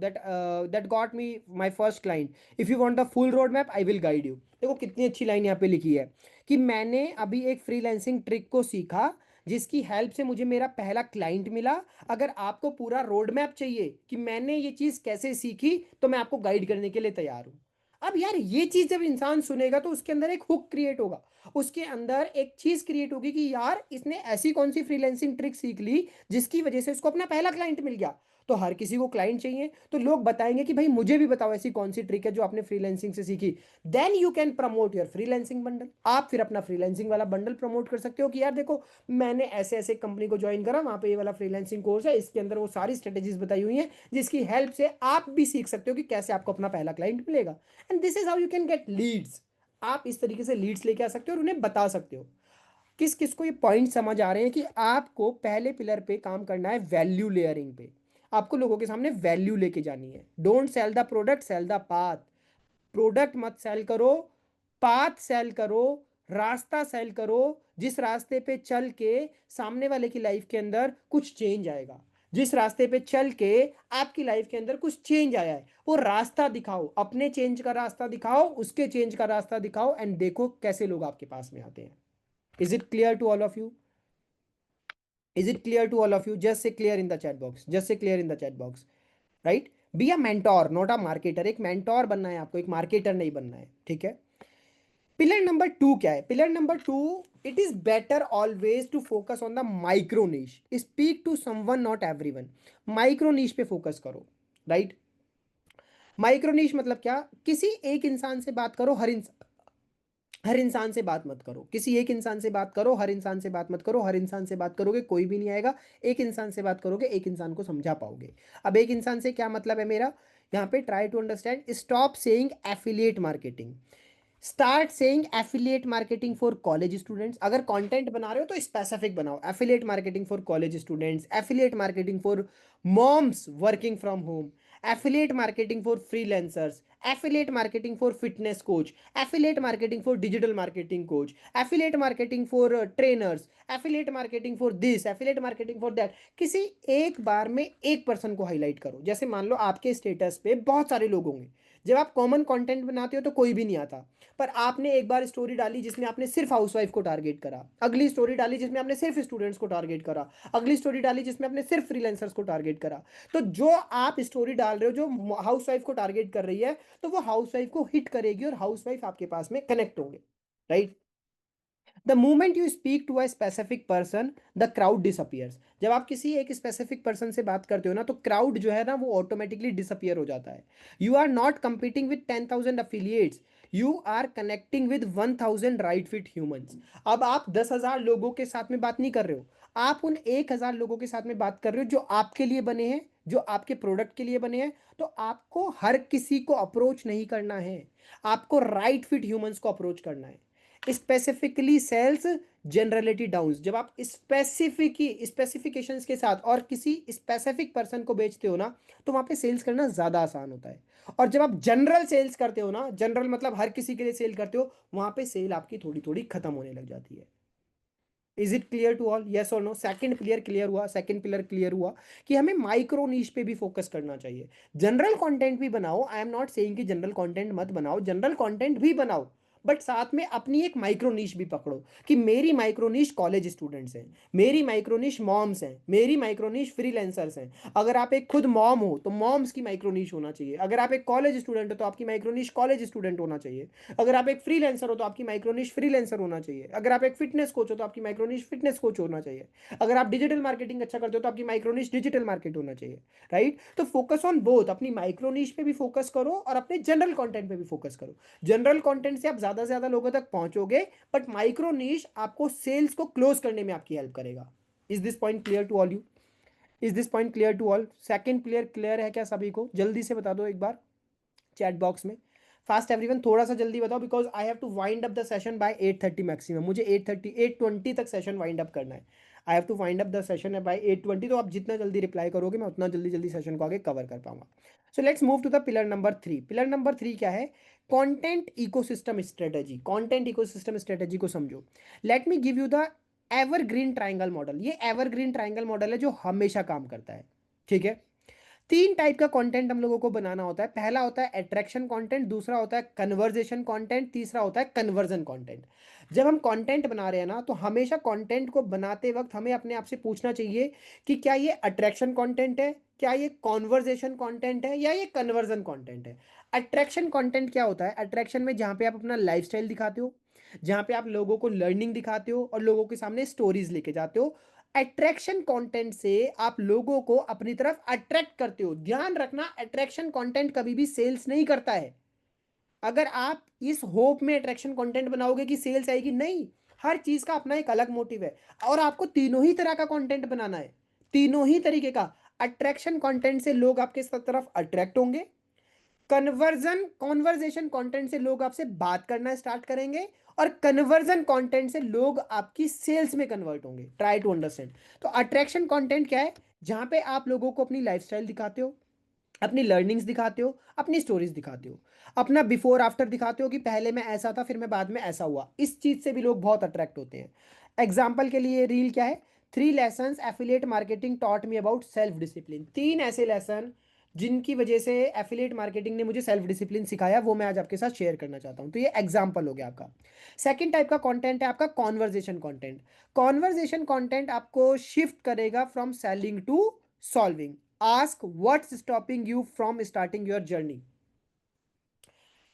Speaker 1: that got me my first client. If you want the full roadmap, I will guide you. देखो कितनी अच्छी लाइन यहाँ पे लिखी है कि मैंने अभी एक फ्रीलांसिंग ट्रिक को सीखा, जिसकी हेल्प से मुझे मेरा पहला क्लाइंट मिला। अगर आपको पूरा रोड मैप चाहिए कि मैंने ये चीज़ कैसे सीखी, तो मैं आपको गाइड करने के लिए तैयार हूँ। अब यार ये चीज़ जब इंसान सुनेगा, तो उसके अंदर एक हुक क्रिएट होगा, उसके अंदर एक चीज क्रिएट होगी कि यार इसने ऐसी कौन सी फ्रीलैंसिंग ट्रिक सीख ली जिसकी वजह से उसको अपना पहला क्लाइंट मिल गया। तो हर किसी को क्लाइंट चाहिए, तो लोग बताएंगे कि भाई मुझे भी बताओ ऐसी कौन सी ट्रिक है जो आपने फ्रीलैंसिंग से सीखी। Then you can promote your freelancing bundle. आप फिर अपना फ्रीलैंसिंग वाला बंडल प्रमोट कर सकते हो कि यार देखो, मैंने ऐसे ऐसे कंपनी को ज्वाइन करा, वहां पे ये वाला फ्रीलैंसिंग कोर्स है, इसके अंदर वो सारी स्ट्रेटेजीज बताई हुई हैं, जिसकी हेल्प से आप भी सीख सकते हो कि कैसे आपको अपना पहला क्लाइंट मिलेगा। And this is how you can get leads. आप इस तरीके से लीड्स लेके आ सकते हो और उन्हें बता सकते हो। किस किस को ये पॉइंट समझ आ रहे हैं कि आपको पहले पिलर पे काम करना है, वैल्यू लेयरिंग पे। आपको लोगों के सामने वैल्यू लेके जानी है। Don't sell the product, sell the path. Product मत सेल करो, पाथ सेल करो, रास्ता सेल करो। जिस रास्ते पे चल के सामने वाले की लाइफ के अंदर कुछ चेंज आएगा, जिस रास्ते पे चल के आपकी लाइफ के अंदर कुछ चेंज आया है, वो रास्ता दिखाओ। अपने चेंज का रास्ता दिखाओ, उसके चेंज का रास्ता दिखाओ, एंड देखो कैसे लोग आपके पास में आते हैं। Is it clear to all of you? Is it clear to all of you? Just say clear in the chat box. Just say clear in the chat box. Right? Be a mentor, not a marketer. एक mentor बनना है आपको, एक marketer नहीं बनना है, ठीक है। पिलर नंबर 2 क्या है? Pillar number 2, it is better always to focus on the micro niche. Speak to someone, not everyone. Micro niche पे फोकस करो, राइट। माइक्रो नीश मतलब क्या? किसी एक इंसान से बात करो, हर इंसान से बात मत करो। किसी एक इंसान से बात करो, हर इंसान से बात मत करो। हर इंसान से बात करोगे कोई भी नहीं आएगा। एक इंसान से बात करोगे, एक इंसान को समझा पाओगे। अब एक इंसान से क्या मतलब है मेरा? यहाँ पे try to understand. Stop saying affiliate marketing, start saying affiliate marketing for college students. अगर कंटेंट बना रहे हो तो स्पेसिफिक बनाओ। Affiliate marketing for college students, affiliate marketing for moms working from home, affiliate marketing for freelancers, affiliate marketing for fitness coach, affiliate marketing for digital marketing coach, affiliate marketing for trainers, affiliate marketing for this, affiliate marketing for that. किसी एक बार में एक पर्सन को हाईलाइट करो। जैसे मान लो आपके स्टेटस पे बहुत सारे लोग होंगे, जब आप कॉमन कंटेंट बनाते हो तो कोई भी नहीं आता, पर आपने एक बार स्टोरी डाली जिसमें आपने सिर्फ हाउसवाइफ को टारगेट करा, अगली स्टोरी डाली जिसमें आपने सिर्फ स्टूडेंट्स को टारगेट करा, अगली स्टोरी डाली जिसमें आपने सिर्फ फ्रीलांसर्स को टारगेट करा। तो जो आप स्टोरी डाल रहे हो जो हाउसवाइफ को टारगेट कर रही है, तो वो हाउसवाइफ को हिट करेगी और हाउसवाइफ आपके पास में कनेक्ट होंगे, right. The moment you speak to a specific person the crowd disappears. जब आप किसी एक स्पेसिफिक पर्सन से बात करते हो ना, तो क्राउड जो है ना वो ऑटोमेटिकली डिसअपियर हो जाता है। You are not competing with 10,000 affiliates, you are connecting with 1,000 right fit humans. अब आप 10,000 लोगों के साथ में बात नहीं कर रहे हो, आप उन 1,000 लोगों के साथ में बात कर रहे हो जो आपके लिए बने हैं, जो आपके प्रोडक्ट के लिए बने हैं। तो आपको हर किसी को अप्रोच नहीं करना है, आपको राइट फिट ह्यूमंस को अप्रोच करना है। Specifically sells generality downs. जब आप स्पेसिफिकेशंस के साथ और किसी स्पेसिफिक पर्सन को बेचते हो ना, तो वहां पे सेल्स करना ज्यादा आसान होता है। और जब आप जनरल सेल्स करते हो ना, जनरल मतलब हर किसी के लिए सेल करते हो, वहां पे सेल आपकी थोड़ी थोड़ी खत्म होने लग जाती है। Is it clear to all, yes और नो? सेकंड पिलर क्लियर हुआ, सेकंड पिलर क्लियर हुआ कि हमें माइक्रो नीश पे भी फोकस करना चाहिए। जनरल कंटेंट भी बनाओ, आई एम नॉट सेइंग कि जनरल कंटेंट मत बनाओ, जनरल कंटेंट भी बनाओ, बट साथ में अपनी एक माइक्रो नीश भी पकड़ो कि मेरी माइक्रो नीश कॉलेज स्टूडेंट्स हैं, मेरी माइक्रो नीश मॉम्स हैं, मेरी माइक्रो नीश फ्रीलांसर्स हैं। अगर आप एक खुद मॉम हो तो मॉम्स की माइक्रो नीश होना चाहिए, अगर आप एक कॉलेज स्टूडेंट हो तो आपकी माइक्रो नीश कॉलेज स्टूडेंट होना चाहिए, अगर आप एक फ्रीलांसर हो तो आपकी माइक्रो नीश फ्रीलांसर होना चाहिए, अगर आप एक फिटनेस कोच हो तो आपकी माइक्रो नीश फिटनेस कोच होना चाहिए, अगर आप डिजिटल मार्केटिंग अच्छा करते हो तो आपकी माइक्रो नीश डिजिटल मार्केट होना चाहिए, राइट। तो फोकस ऑन बोथ, अपनी माइक्रो नीश पे भी फोकस करो और अपने जनरल कंटेंट पे भी फोकस करो। जनरल कंटेंट से आप ज्यादा से ज्यादा लोगों तक पहुंचोगे, बट माइक्रो नीश आपको सेल्स को क्लोज करने में आपकी हेल्प करेगा। Is this point clear to all you? Is this point clear to all? Second clear clear है क्या सभी को? जल्दी से बता दो एक बार चैट बॉक्स में। फास्ट एवरीवन, थोड़ा सा जल्दी बताओ, because I have to wind up the session by 8:30 maximum. मुझे 8:30 8:20 तक सेशन वाइंड अप करना है। I have to wind up the session by 8:20। तो आप जितना जल्दी रिप्लाई करोगे मैं उतना जल्दी जल्दी सेशन को आगे कवर कर पाऊंगा। So let's move to the pillar number 3। Pillar number 3 क्या है? Content ecosystem strategy. Content ecosystem strategy को समझो। Let me give you the evergreen triangle model. ये एवरग्रीन ट्राइंगल मॉडल है जो हमेशा काम करता है, ठीक है। तीन टाइप का कंटेंट हम लोगों को बनाना होता है। पहला होता है अट्रैक्शन कंटेंट, दूसरा होता है कन्वर्जेशन कंटेंट, तीसरा होता है कन्वर्जन कंटेंट। जब हम कंटेंट बना रहे हैं ना, तो हमेशा कंटेंट को बनाते वक्त हमें अपने आप से पूछना चाहिए कि क्या ये अट्रैक्शन कंटेंट है, क्या ये कॉन्वर्जेशन कंटेंट है, या ये कन्वर्जन कंटेंट है। अट्रैक्शन कंटेंट क्या होता है? अट्रैक्शन में जहां पे आप अपना लाइफस्टाइल दिखाते हो, जहां पे आप लोगों को लर्निंग दिखाते हो और लोगों के सामने स्टोरीज लेके जाते हो। अट्रैक्शन कंटेंट से आप लोगों को अपनी तरफ अट्रैक्ट करते हो। ध्यान रखना, अट्रैक्शन कंटेंट कभी भी सेल्स नहीं करता है। अगर आप इस होप में अट्रैक्शन कंटेंट बनाओगे कि सेल्स आएगी, नहीं। हर चीज का अपना एक अलग मोटिव है, और आपको तीनों ही तरह का कंटेंट बनाना है, तीनों ही तरीके का। अट्रैक्शन कंटेंट से लोग आपके तरफ अट्रैक्ट होंगे, कन्वर्जन कॉन्वर्जेशन कंटेंट से लोग आपसे बात करना स्टार्ट करेंगे, और कन्वर्जन कंटेंट से लोग आपकी सेल्स में कन्वर्ट होंगे। Try to understand. तो अट्रैक्शन कंटेंट क्या है? जहां पे आप लोगों को अपनी लाइफस्टाइल दिखाते हो, अपनी लर्निंग्स दिखाते हो, अपनी स्टोरीज दिखाते हो, अपना बिफोर आफ्टर दिखाते हो कि पहले मैं ऐसा था फिर मैं बाद में ऐसा हुआ। इस चीज से भी लोग बहुत अट्रैक्ट होते हैं। एग्जाम्पल के लिए रील क्या है? 3 lessons affiliate marketing taught me about self discipline. 3 ऐसे लेसन जिनकी वजह से एफिलिएट मार्केटिंग ने मुझे सेल्फ डिसिप्लिन सिखाया, वो मैं आज आपके साथ शेयर करना चाहता हूं। तो ये एग्जाम्पल हो गया आपका। सेकंड टाइप का कंटेंट है आपका कॉन्वर्जेशन कंटेंट। कॉन्वर्जेशन कंटेंट आपको शिफ्ट करेगा from selling to solving. Ask what's stopping you from starting your journey.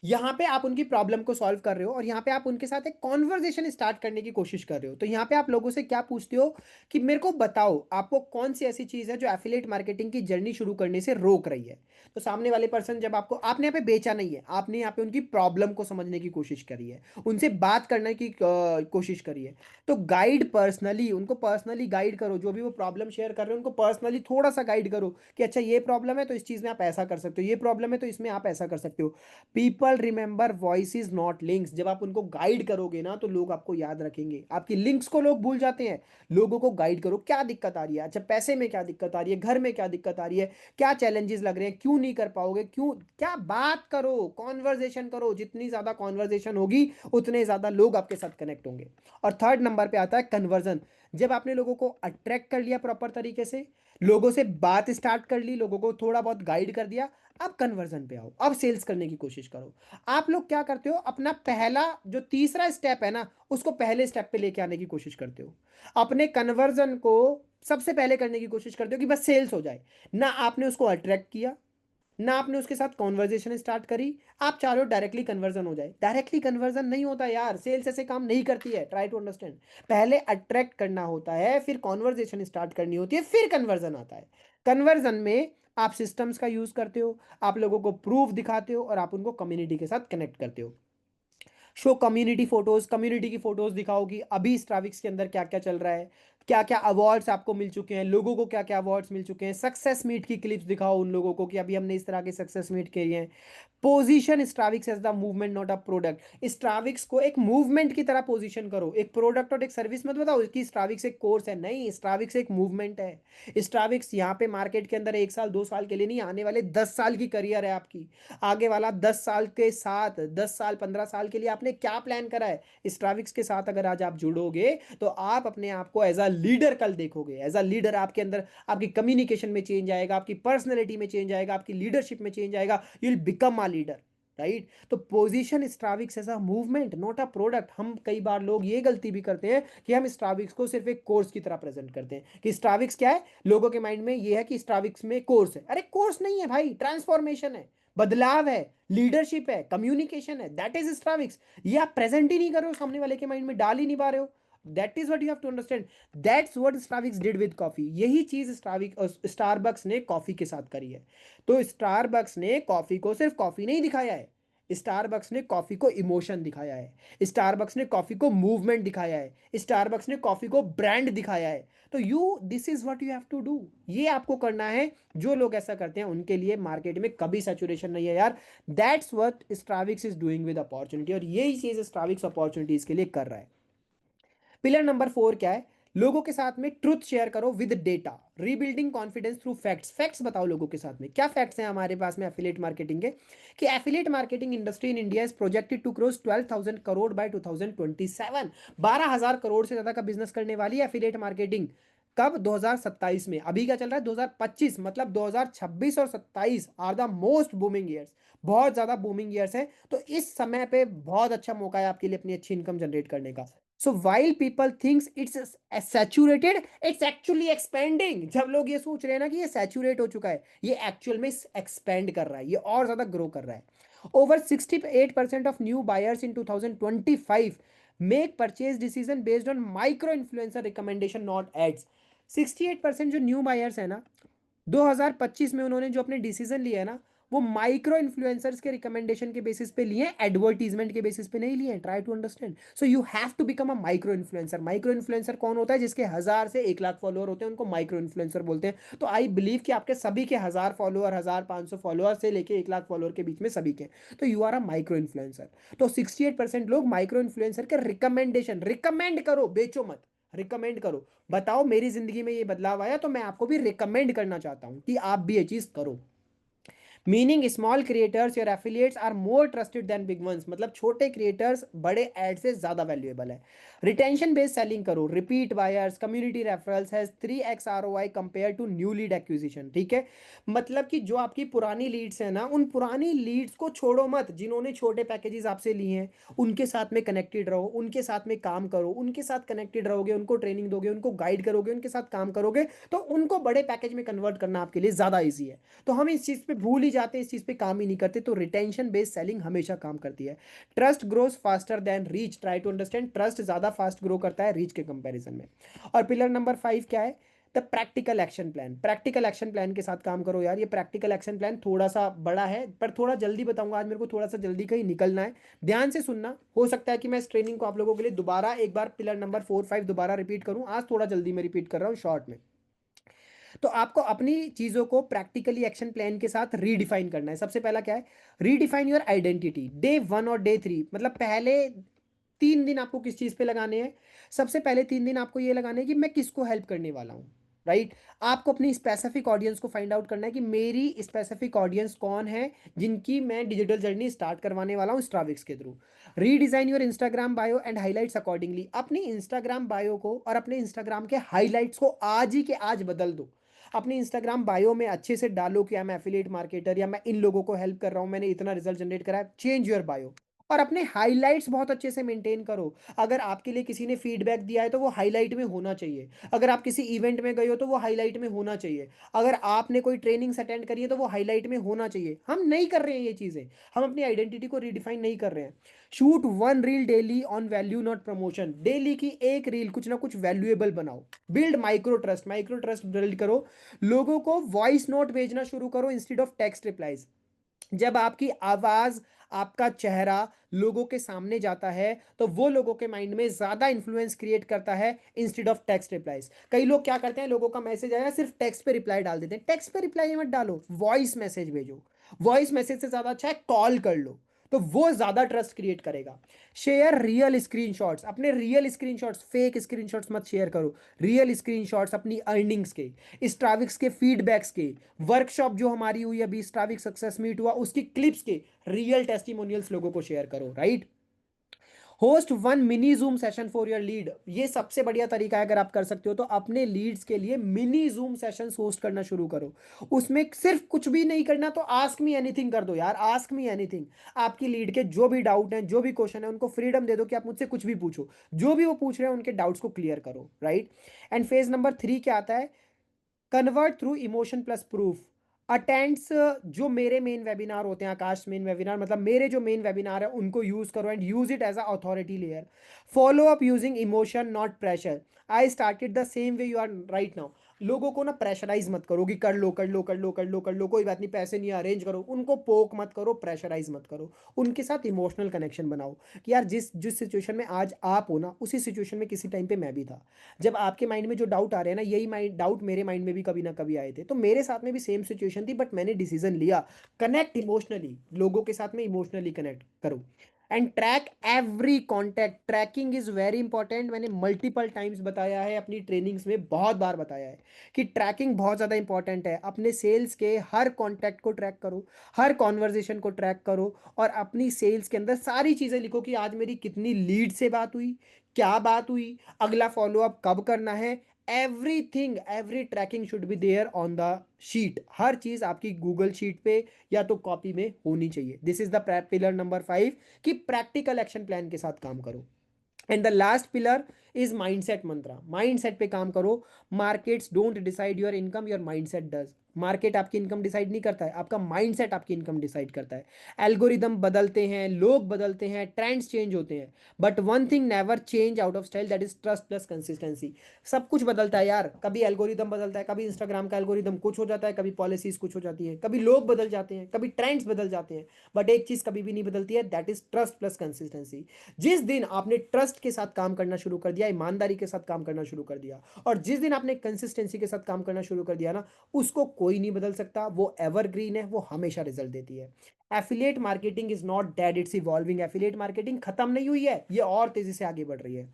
Speaker 1: यहाँ पे आप उनकी प्रॉब्लम को सॉल्व कर रहे हो, और यहाँ पे आप उनके साथ एक कॉन्वर्जेशन स्टार्ट करने की कोशिश कर रहे हो। तो यहाँ पे आप लोगों से क्या पूछते हो कि मेरे को बताओ आपको कौन सी ऐसी चीज है जो एफिलिएट मार्केटिंग की जर्नी शुरू करने से रोक रही है। तो सामने वाले पर्सन, जब आपको, आपने यहाँ पे बेचा नहीं है, आपने यहाँ पे उनकी प्रॉब्लम को समझने की कोशिश करी है, उनसे बात करने की कोशिश करी है। तो गाइड पर्सनली, उनको पर्सनली गाइड करो। जो भी वो प्रॉब्लम शेयर कर रहे हो उनको पर्सनली थोड़ा सा गाइड करो कि अच्छा ये प्रॉब्लम है तो इस चीज में आप ऐसा कर सकते हो, ये प्रॉब्लम है तो इसमें आप ऐसा कर सकते हो। People people remember voice is not links. जब आप उनको गाइड करोगे ना तो लोग आपको याद रखेंगे, आपकी लिंक्स को लोग भूल जाते हैं। लोगों को गाइड करो, क्या दिक्कत आ रही है, अच्छा पैसे में क्या दिक्कत आ रही है, घर में क्या दिक्कत आ रही है, क्या चैलेंजेस लग रहे हैं, क्यों नहीं कर पाओगे, क्यों, क्या बात करो, कॉन्वर्जेशन करो। जितनी ज्यादा कॉन्वर्जेशन होगी उतने ज्यादा लोग आपके साथ कनेक्ट होंगे। और थर्ड नंबर पे आता है कन्वर्जन। जब आपने लोगों को अट्रैक्ट कर लिया प्रॉपर तरीके से, लोगों से बात स्टार्ट कर ली, लोगों को थोड़ा बहुत गाइड कर दिया, अब कन्वर्जन पे आओ, अब सेल्स करने की कोशिश करो। आप लोग क्या करते हो, अपना पहला जो तीसरा स्टेप है ना उसको पहले स्टेप पे लेके आने की कोशिश करते हो। अपने कन्वर्जन को सबसे पहले करने की कोशिश करते हो कि बस सेल्स हो जाए। ना आपने उसको अट्रैक्ट किया, ना आपने उसके साथ कॉन्वर्जेशन स्टार्ट करी, आप चाह रहे हो डायरेक्टली कन्वर्जन हो जाए। डायरेक्टली कन्वर्जन नहीं होता यार, सेल्स ऐसे काम नहीं करती है, ट्राई टू अंडरस्टैंड। पहले अट्रैक्ट करना होता है, फिर कॉन्वर्जेशन स्टार्ट करनी होती है, फिर कन्वर्जन आता है। कन्वर्जन में आप सिस्टम्स का यूज करते हो, आप लोगों को प्रूफ दिखाते हो और आप उनको कम्युनिटी के साथ कनेक्ट करते हो। शो कम्युनिटी फोटोज, कम्युनिटी की फोटोज दिखाओ कि अभी स्ट्राविक्स के अंदर क्या क्या चल रहा है, क्या क्या अवार्ड्स आपको मिल चुके हैं, लोगों को क्या क्या अवार्ड्स मिल चुके हैं। सक्सेस मीट की क्लिप्स दिखाओ उन लोगों को कि अभी हमने इस तरह के सक्सेस मीट किए हैं। Position Stravix as the movement not a product. Stravix को एक मूवमेंट की तरह पोजीशन करो, एक प्रोडक्ट और एक सर्विस मत बताओ कि स्ट्राविक्स एक कोर्स है, नहीं, स्ट्राविक्स एक मूवमेंट है। स्ट्राविक्स यहाँ पे मार्केट के अंदर 1 साल 2 साल के लिए नहीं, आने वाले 10 साल की करियर है आपकी। आगे वाला 10 साल के साथ, 10 साल 15 साल के लिए आपने क्या प्लान करा है। स्ट्राविक्स के साथ अगर आज आप जुड़ोगे तो आप अपने आप को एज अ लीडर कल देखोगे। एज अ लीडर आपके अंदर, आपकी कम्युनिकेशन में चेंज आएगा, आपकी पर्सनैलिटी में चेंज आएगा, आपकी लीडरशिप में चेंज आएगा, you will become a leader. Right, तो position Stravix as a movement not a product. हम कई बार लोग ये गलती भी करते हैं कि हम स्ट्राविक्स को सिर्फ एक कोर्स की तरह प्रेजेंट करते हैं कि स्ट्राविक्स क्या है, लोगों के माइंड में ये है कि स्ट्राविक्स में कोर्स है। अरे कोर्स नहीं है भाई, ट्रांसफॉर्मेशन है, बदलाव है, लीडरशिप है, कम्युनिकेशन है, दैट इज स्ट्राविक्स। ये आप प्रेजेंट ही नहीं कर रहे हो, सामने वाले के माइंड में डाल ही नहीं पा रहे हो। That is what you have to understand. That's what Starbucks did with coffee. यही चीज स्टारबक्स ने कॉफी के साथ करी है। तो स्टारबक्स ने कॉफी को सिर्फ कॉफी नहीं दिखाया है, स्टारबक्स ने कॉफी को इमोशन दिखाया है, स्टारबक्स ने कॉफी को मूवमेंट दिखाया है, स्टारबक्स ने कॉफी को ब्रांड दिखाया है। तो you, this is what you have to do, ये आपको करना है। जो लोग ऐसा करते हैं उनके लिए मार्केट में कभी सैचुरेशन नहीं है यार। That's what Starbucks is doing with opportunity, और यही चीज स्टारबक्स अपॉर्चुनिटीज के लिए कर रहा है। पिलर नंबर 4 क्या है, लोगों के साथ में ट्रुथ शेयर करो with data. Rebuilding confidence through facts. Facts बताओ लोगों के साथ में, क्या फैक्ट्स हैं हमारे पास में एफिलिएट मार्केटिंग के, कि affiliate marketing industry in India is projected to cross 12,000 crore by 2027। 12,000 crore से ज्यादा का बिजनेस करने वाली है एफिलिएट मार्केटिंग। कब, 2027 में। अभी क्या चल रहा है 2025, मतलब 2026 और 27 are the most booming years, बहुत ज्यादा बूमिंग ईयर्स है। तो इस समय पे बहुत अच्छा मौका है आपके लिए अपनी अच्छी इनकम जनरेट करने का। So while people thinks it's saturated, it's actually expanding. जब लोग ये सोच रहे हैं ना कि ये सैचुरेट हो चुका है, ये एक्चुअल में एक्सपेंड कर रहा है, ये और ज्यादा ग्रो कर रहा है। Over 68% of new buyers in 2025 make purchase decision based on micro influencer recommendation not ads. 68% जो न्यू बायर्स है ना, 2025 में उन्होंने जो अपने डिसीजन लिए है ना, वो माइक्रो इन्फ्लुएंसर्स के रिकमेंडेशन के बेसिस पे लिए हैं, एडवर्टीजमेंट के बेसिस पे नहीं लिए हैं। Try to understand. So you have to become a micro influencer. Micro influencer कौन होता है, जिसके 1,000 से 1 लाख फॉलोअर होते हैं, उनको माइक्रो इन्फ्लुएंसर बोलते हैं। तो आई बिलीव कि आपके सभी के 1,000 फॉलोअर, 1,500 फॉलोअर से लेके 1 लाख फॉलोअर के बीच में सभी के, तो you are a micro influencer. तो 68% लोग माइक्रो इन्फ्लुएंसर के रिकमेंडेशन, रिकमेंड करो, बेचो मत, रिकमेंड करो। बताओ मेरी जिंदगी में ये बदलाव आया तो मैं आपको भी रिकमेंड करना चाहता हूं कि आप भी ये चीज करो। मीनिंग स्मॉल क्रिएटर्स और affiliates are more trusted than big ones. मतलब छोटे क्रिएटर्स बड़े एड से ज्यादा वैल्यूएबल है। रिटेंशन बेस्ड सेलिंग करो, repeat buyers, community referrals has 3x ROI compare to new lead acquisition. ठीक है, मतलब कि जो आपकी पुरानी लीड्स है ना, उन पुरानी लीड्स को छोड़ो मत, जिन्होंने छोटे पैकेजेस आपसे लिए हैं उनके साथ में कनेक्टेड रहो, उनके साथ में काम करो, उनके साथ कनेक्टेड रहोगे, उनको ट्रेनिंग दोगे, उनको गाइड करोगे, उनके साथ काम करोगे, तो उनको बड़े पैकेज में कन्वर्ट करना आपके लिए ज्यादा ईजी है। तो हम इस चीज पे भूल ही जाते हैं, इस चीज पे काम ही नहीं करते। तो रिटेंशन बेस्ड सेलिंग हमेशा काम करती है। Trust grows faster than reach. Try to understand, trust ज्यादा फास्ट ग्रो करता है रीच के कंपैरिजन में। और पिलर नंबर 5 क्या है, the practical action plan. Practical action plan के साथ काम करो यार। ये प्रैक्टिकल एक्शन प्लान थोड़ा सा बड़ा है, पर थोड़ा जल्दी बताऊंगा आज, मेरे को थोड़ा सा जल्दी कहीं निकलना है। ध्यान से सुनना, हो सकता है कि मैं इस ट्रेनिंग को आप लोगों के लिए दोबारा एक बार पिलर नंबर 4 5 दोबारा रिपीट करूं। आज थोड़ा जल्दी में रिपीट कर रहा हूं, शॉर्ट में। तो आपको अपनी चीज़ों को प्रैक्टिकली एक्शन प्लान के साथ रीडिफाइन करना है। सबसे पहला क्या है, रीडिफाइन योर आइडेंटिटी। डे 1 और डे 3, मतलब पहले 3 दिन आपको किस चीज़ पे लगाने हैं। सबसे पहले 3 दिन आपको ये लगाने हैं कि मैं किसको हेल्प करने वाला हूँ, राइट। आपको अपनी स्पेसिफिक ऑडियंस को फाइंड आउट करना है कि मेरी स्पेसिफिक ऑडियंस कौन है जिनकी मैं डिजिटल जर्नी स्टार्ट करवाने वाला हूँ स्ट्राविक्स के through. Redesign your Instagram bio and highlights accordingly. अपनी इंस्टाग्राम बायो को और अपने इंस्टाग्राम के हाईलाइट्स को आज ही के आज बदल दो। अपनी इंस्टाग्राम बायो में अच्छे से डालो कि मैं एफिलिएट मार्केटर या मैं इन लोगों को हेल्प कर रहा हूँ, मैंने इतना रिजल्ट जनरेट करा है। Change your bio. और अपने हाइलाइट्स बहुत अच्छे से मेंटेन करो। अगर आपके लिए किसी ने फीडबैक दिया है तो वो हाईलाइट में होना चाहिए। अगर आप किसी इवेंट में गए हो तो वो हाईलाइट में होना चाहिए। अगर आपने कोई ट्रेनिंग्स अटेंड करी है तो वो हाईलाइट में होना चाहिए। हम नहीं कर रहे हैं ये चीज़ें, हम अपनी आइडेंटिटी को रिडिफाइन नहीं कर रहे हैं। Shoot 1 reel daily on value not promotion. Daily की एक रील कुछ ना कुछ वैल्यूएबल बनाओ। बिल्ड माइक्रो ट्रस्ट बिल्ड करो। लोगों को वॉइस नोट भेजना शुरू करो इंस्टेड ऑफ टेक्स्ट रिप्लाईज। जब आपकी आवाज, आपका चेहरा लोगों के सामने जाता है तो वो लोगों के माइंड में ज्यादा इंफ्लुएंस क्रिएट करता है इंस्टेड ऑफ टेक्स्ट रिप्लाईज। कई लोग क्या करते हैं, लोगों का मैसेज आया सिर्फ टेक्स्ट पे रिप्लाई डाल देते हैं। टेक्स्ट पे रिप्लाई मत डालो, वॉइस मैसेज भेजो। वॉइस मैसेज से ज्यादा अच्छा है कॉल कर लो, तो वो ज्यादा ट्रस्ट क्रिएट करेगा। Share real screenshots. अपने रियल स्क्रीनशॉट्स, फेक स्क्रीनशॉट्स मत शेयर करो। रियल स्क्रीनशॉट्स अपनी अर्निंग्स के, स्ट्राविक्स के फीडबैक्स के, वर्कशॉप जो हमारी हुई अभी स्ट्राविक सक्सेस मीट हुआ उसकी क्लिप्स के रियल टेस्टिमोनियल्स लोगों को शेयर करो, right. Host 1 mini zoom session for your lead. ये सबसे बढ़िया तरीका है, अगर आप कर सकते हो तो अपने लीड्स के लिए मिनी जूम सेशन होस्ट करना शुरू करो। उसमें सिर्फ कुछ भी नहीं करना, तो आस्क मी एनीथिंग कर दो यार, आस्क मी एनीथिंग। आपकी लीड के जो भी डाउट हैं, जो भी क्वेश्चन है, उनको फ्रीडम दे दो कि आप मुझसे कुछ भी पूछो। जो भी वो पूछ रहे हैं उनके डाउट्स को क्लियर करो, राइट। एंड फेज नंबर 3 क्या आता है, convert through emotion plus proof. Attends जो मेरे मेन वेबिनार होते हैं, आकाश मेन वेबिनार, मतलब मेरे जो मेन वेबिनार है उनको यूज करो and use it as a authority layer. Follow up using emotion not pressure. I started the same way you are right now. लोगों को ना प्रेशराइज मत करो कि कर लो कर लो कर लो कर लो कर लो, कोई बात नहीं, पैसे नहीं अरेंज करो। उनको पोक मत करो, प्रेशराइज मत करो। उनके साथ इमोशनल कनेक्शन बनाओ कि यार जिस जिस सिचुएशन में आज आप हो ना, उसी सिचुएशन में किसी टाइम पे मैं भी था। जब आपके माइंड में जो डाउट आ रहे हैं ना, यही माइंड डाउट मेरे माइंड में भी कभी ना कभी आए थे। तो मेरे साथ में भी सेम सिचुएशन थी, बट मैंने डिसीजन लिया। कनेक्ट इमोशनली, लोगों के साथ में इमोशनली कनेक्ट करो। And track every contact. Tracking is very important. मैंने मल्टीपल टाइम्स बताया है, अपनी ट्रेनिंग्स में बहुत बार बताया है कि ट्रैकिंग बहुत ज़्यादा इंपॉर्टेंट है। अपने सेल्स के हर कॉन्टैक्ट को ट्रैक करो, हर कॉन्वर्जेशन को ट्रैक करो, और अपनी सेल्स के अंदर सारी चीज़ें लिखो कि आज मेरी कितनी लीड से बात हुई, क्या बात हुई, अगला फॉलोअप कब करना है। Everything, every tracking should be there on the sheet. हर चीज आपकी गूगल शीट पे या तो कॉपी में होनी चाहिए। This is the pillar number 5 कि प्रैक्टिकल एक्शन प्लान के साथ काम करो। And the last pillar is mindset Mantra. Mindset पे काम करो। Markets don't decide your income, your mindset does. Market आपकी इनकम डिसाइड नहीं करता है, आपका माइंडसेट आपकी इनकम डिसाइड करता है। एल्गोरिदम बदलते हैं, लोग बदलते हैं, ट्रेंड्स चेंज होते हैं, but one thing never change out of style, that is trust plus consistency. सब कुछ बदलता है यार, कभी एल्गोरिदम बदलता है, कभी इंस्टाग्राम का एल्गोरिदम कुछ हो जाता है, कभी पॉलिसीज कुछ हो जाती है, कभी लोग बदल जाते हैं, कभी ट्रेंड्स बदल जाते हैं, बट एक चीज कभी भी नहीं बदलती है, that is trust plus consistency. जिस दिन आपने ट्रस्ट के साथ काम करना शुरू कर दिया, ईमानदारी के साथ काम करना शुरू कर दिया, और जिस दिन आपने कंसिस्टेंसी के साथ काम करना शुरू कर दिया ना, उसको कोई नहीं बदल सकता। वो एवरग्रीन है, वो हमेशा रिजल्ट देती है। Affiliate marketing is not dead, it's evolving. Affiliate marketing खत्म नहीं हुई है, ये और तेजी से आगे बढ़ रही है।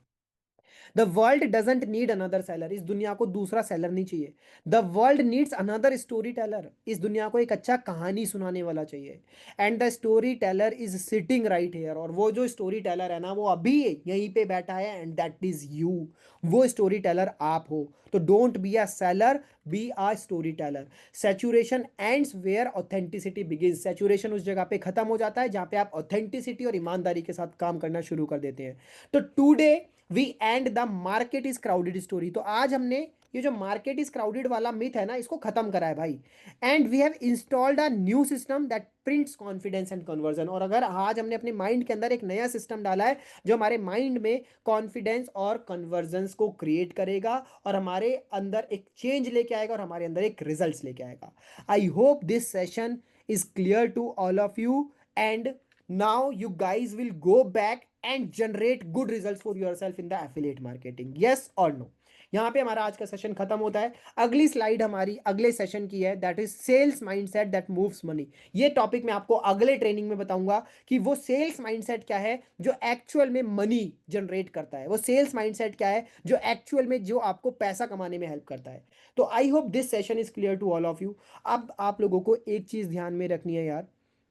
Speaker 1: The world doesn't need another seller. इस दुनिया को दूसरा सेलर नहीं चाहिए। The world needs another story teller. इस दुनिया को एक अच्छा कहानी सुनाने वाला चाहिए। And the story teller is sitting right here. और वो जो स्टोरी टेलर है ना, वो अभी यहीं पे बैठा है, एंड दैट इज यू। वो स्टोरी टेलर आप हो। तो don't be a seller, be a story teller. Saturation ends where authenticity begins. Saturation उस जगह पे खत्म हो जाता है जहां पे आप ऑथेंटिसिटी और ईमानदारी के साथ काम करना शुरू कर देते हैं। तो today we and the market is crowded story. तो आज हमने ये जो मार्केट इज क्राउडेड वाला मिथ है ना, इसको खत्म करा है भाई। And we have installed a new system that prints confidence and conversion. और अगर आज हमने अपने माइंड के अंदर एक नया सिस्टम डाला है जो हमारे माइंड में कॉन्फिडेंस और कन्वर्जन्स को क्रिएट करेगा, और हमारे अंदर एक चेंज लेके आएगा, और हमारे अंदर एक रिजल्ट्स लेके आएगा। आई hope this session is clear to all of you, and now you guys will go back and generate good results for yourself in the affiliate marketing. Yes or no? यहाँ पे हमारा आज का सेशन खत्म होता है। अगली स्लाइड हमारी अगले सेशन की है, that is sales mindset that moves money. ये टॉपिक मैं आपको अगले ट्रेनिंग में बताऊंगा कि वो सेल्स माइंडसेट क्या है जो एक्चुअल में मनी जनरेट करता है, वो सेल्स माइंडसेट क्या है जो एक्चुअल में जो आपको पैसा कमाने में हेल्प करता है। तो I hope this session is clear to all of you. अब आप लोगों को एक चीज ध्यान में रखनी है यार,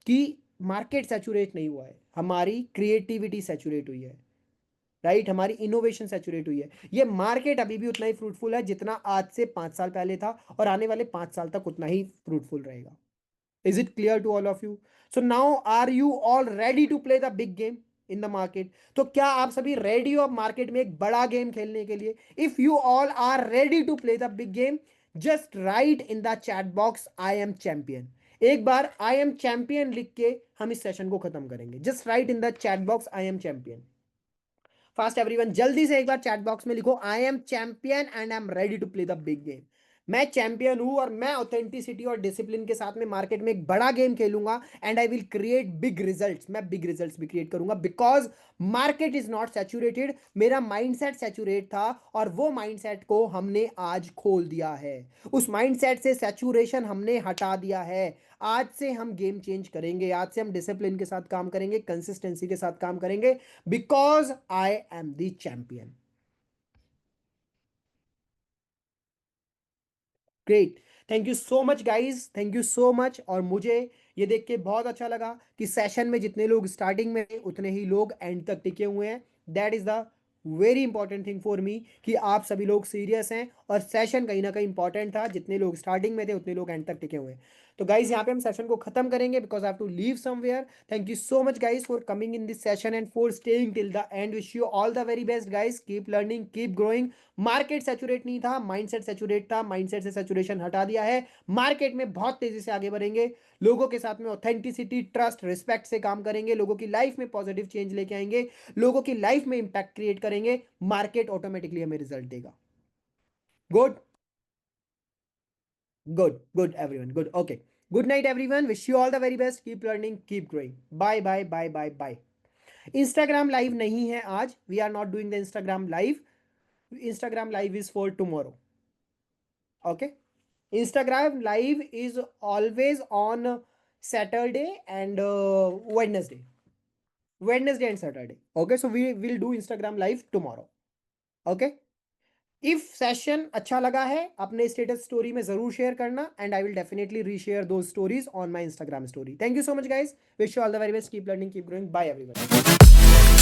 Speaker 1: कि मार्केट सैचुरेट नहीं हुआ है, हमारी क्रिएटिविटी सैचुरेट हुई है, राइट, हमारी इनोवेशन सैचुरेट हुई है। ये मार्केट अभी भी उतना ही फ्रूटफुल है जितना आज से 5 साल पहले था, और आने वाले 5 साल तक उतना ही फ्रूटफुल रहेगा। Is it clear to all of you? So now are you all ready to play the big game in the market? तो क्या आप सभी रेडी हो मार्केट में एक बड़ा गेम खेलने के लिए? If you all are ready to play the big game, just write in the chat box I am champion. एक बार आई एम चैंपियन लिख के हम इस सेशन को खत्म करेंगे। Just write in the chat box I am champion. Fast everyone, जल्दी से एक बार चैट बॉक्स में लिखो I am champion and I am ready to play the big game. मैं चैंपियन हूं और मैं ऑथेंटिसिटी और डिसिप्लिन के साथ में मार्केट में एक बड़ा गेम खेलूंगा and I will create big results. मैं बिग रिजल्ट्स भी क्रिएट करूंगा because market is not saturated. मेरा माइंडसेट सैचुरेट था और वो माइंडसेट को हमने आज खोल दिया है। उस माइंडसेट से सैचुरेशन हमने हटा दिया है। आज से हम गेम चेंज करेंगे, आज से हम डिसिप्लिन के साथ काम करेंगे, कंसिस्टेंसी के साथ काम करेंगे, because I am the champion. Great, thank you so much guys, thank you so much. और मुझे ये देख के बहुत अच्छा लगा कि सेशन में जितने लोग स्टार्टिंग में उतने ही लोग एंड तक टिके हुए हैं। That is the very important thing for me कि आप सभी लोग सीरियस हैं और सेशन कहीं ना कहीं इंपॉर्टेंट था। जितने लोग स्टार्टिंग में थे उतने लोग एंड तक टिके हुए हैं। तो गाइज यहाँ पे हम सेशन को खत्म करेंगे because I have to leave somewhere. Thank you so much guys for coming in this session and for staying till the end. Wish you all the very best guys, keep learning, keep growing. Market saturate नहीं था, माइंडसेट सैचुरेट था, माइंडसेट से सैचुरेशन हटा दिया है। मार्केट में बहुत तेजी से आगे बढ़ेंगे, लोगों के साथ में ऑथेंटिसिटी, ट्रस्ट, रिस्पेक्ट से काम करेंगे, लोगों की लाइफ में पॉजिटिव चेंज लेके आएंगे, लोगों की लाइफ में इंपैक्ट क्रिएट करेंगे। मार्केट ऑटोमेटिकली हमें रिजल्ट देगा। Good, good, good everyone, good, okay. Good night everyone, wish you all the very best, keep learning, keep growing. Bye bye bye bye bye. Instagram live नहीं है आज, we are not doing the Instagram live. Instagram live is for tomorrow, okay? Instagram live is always on Saturday and Wednesday. Wednesday and Saturday. Okay, so we will do Instagram live tomorrow. Okay. If session अच्छा लगा है अपने स्टेटस स्टोरी में जरूर शेयर करना and I will definitely reshare दो stories on my Instagram story. Thank you so much guys, wish you all the very best, keep learning, keep growing, bye everyone.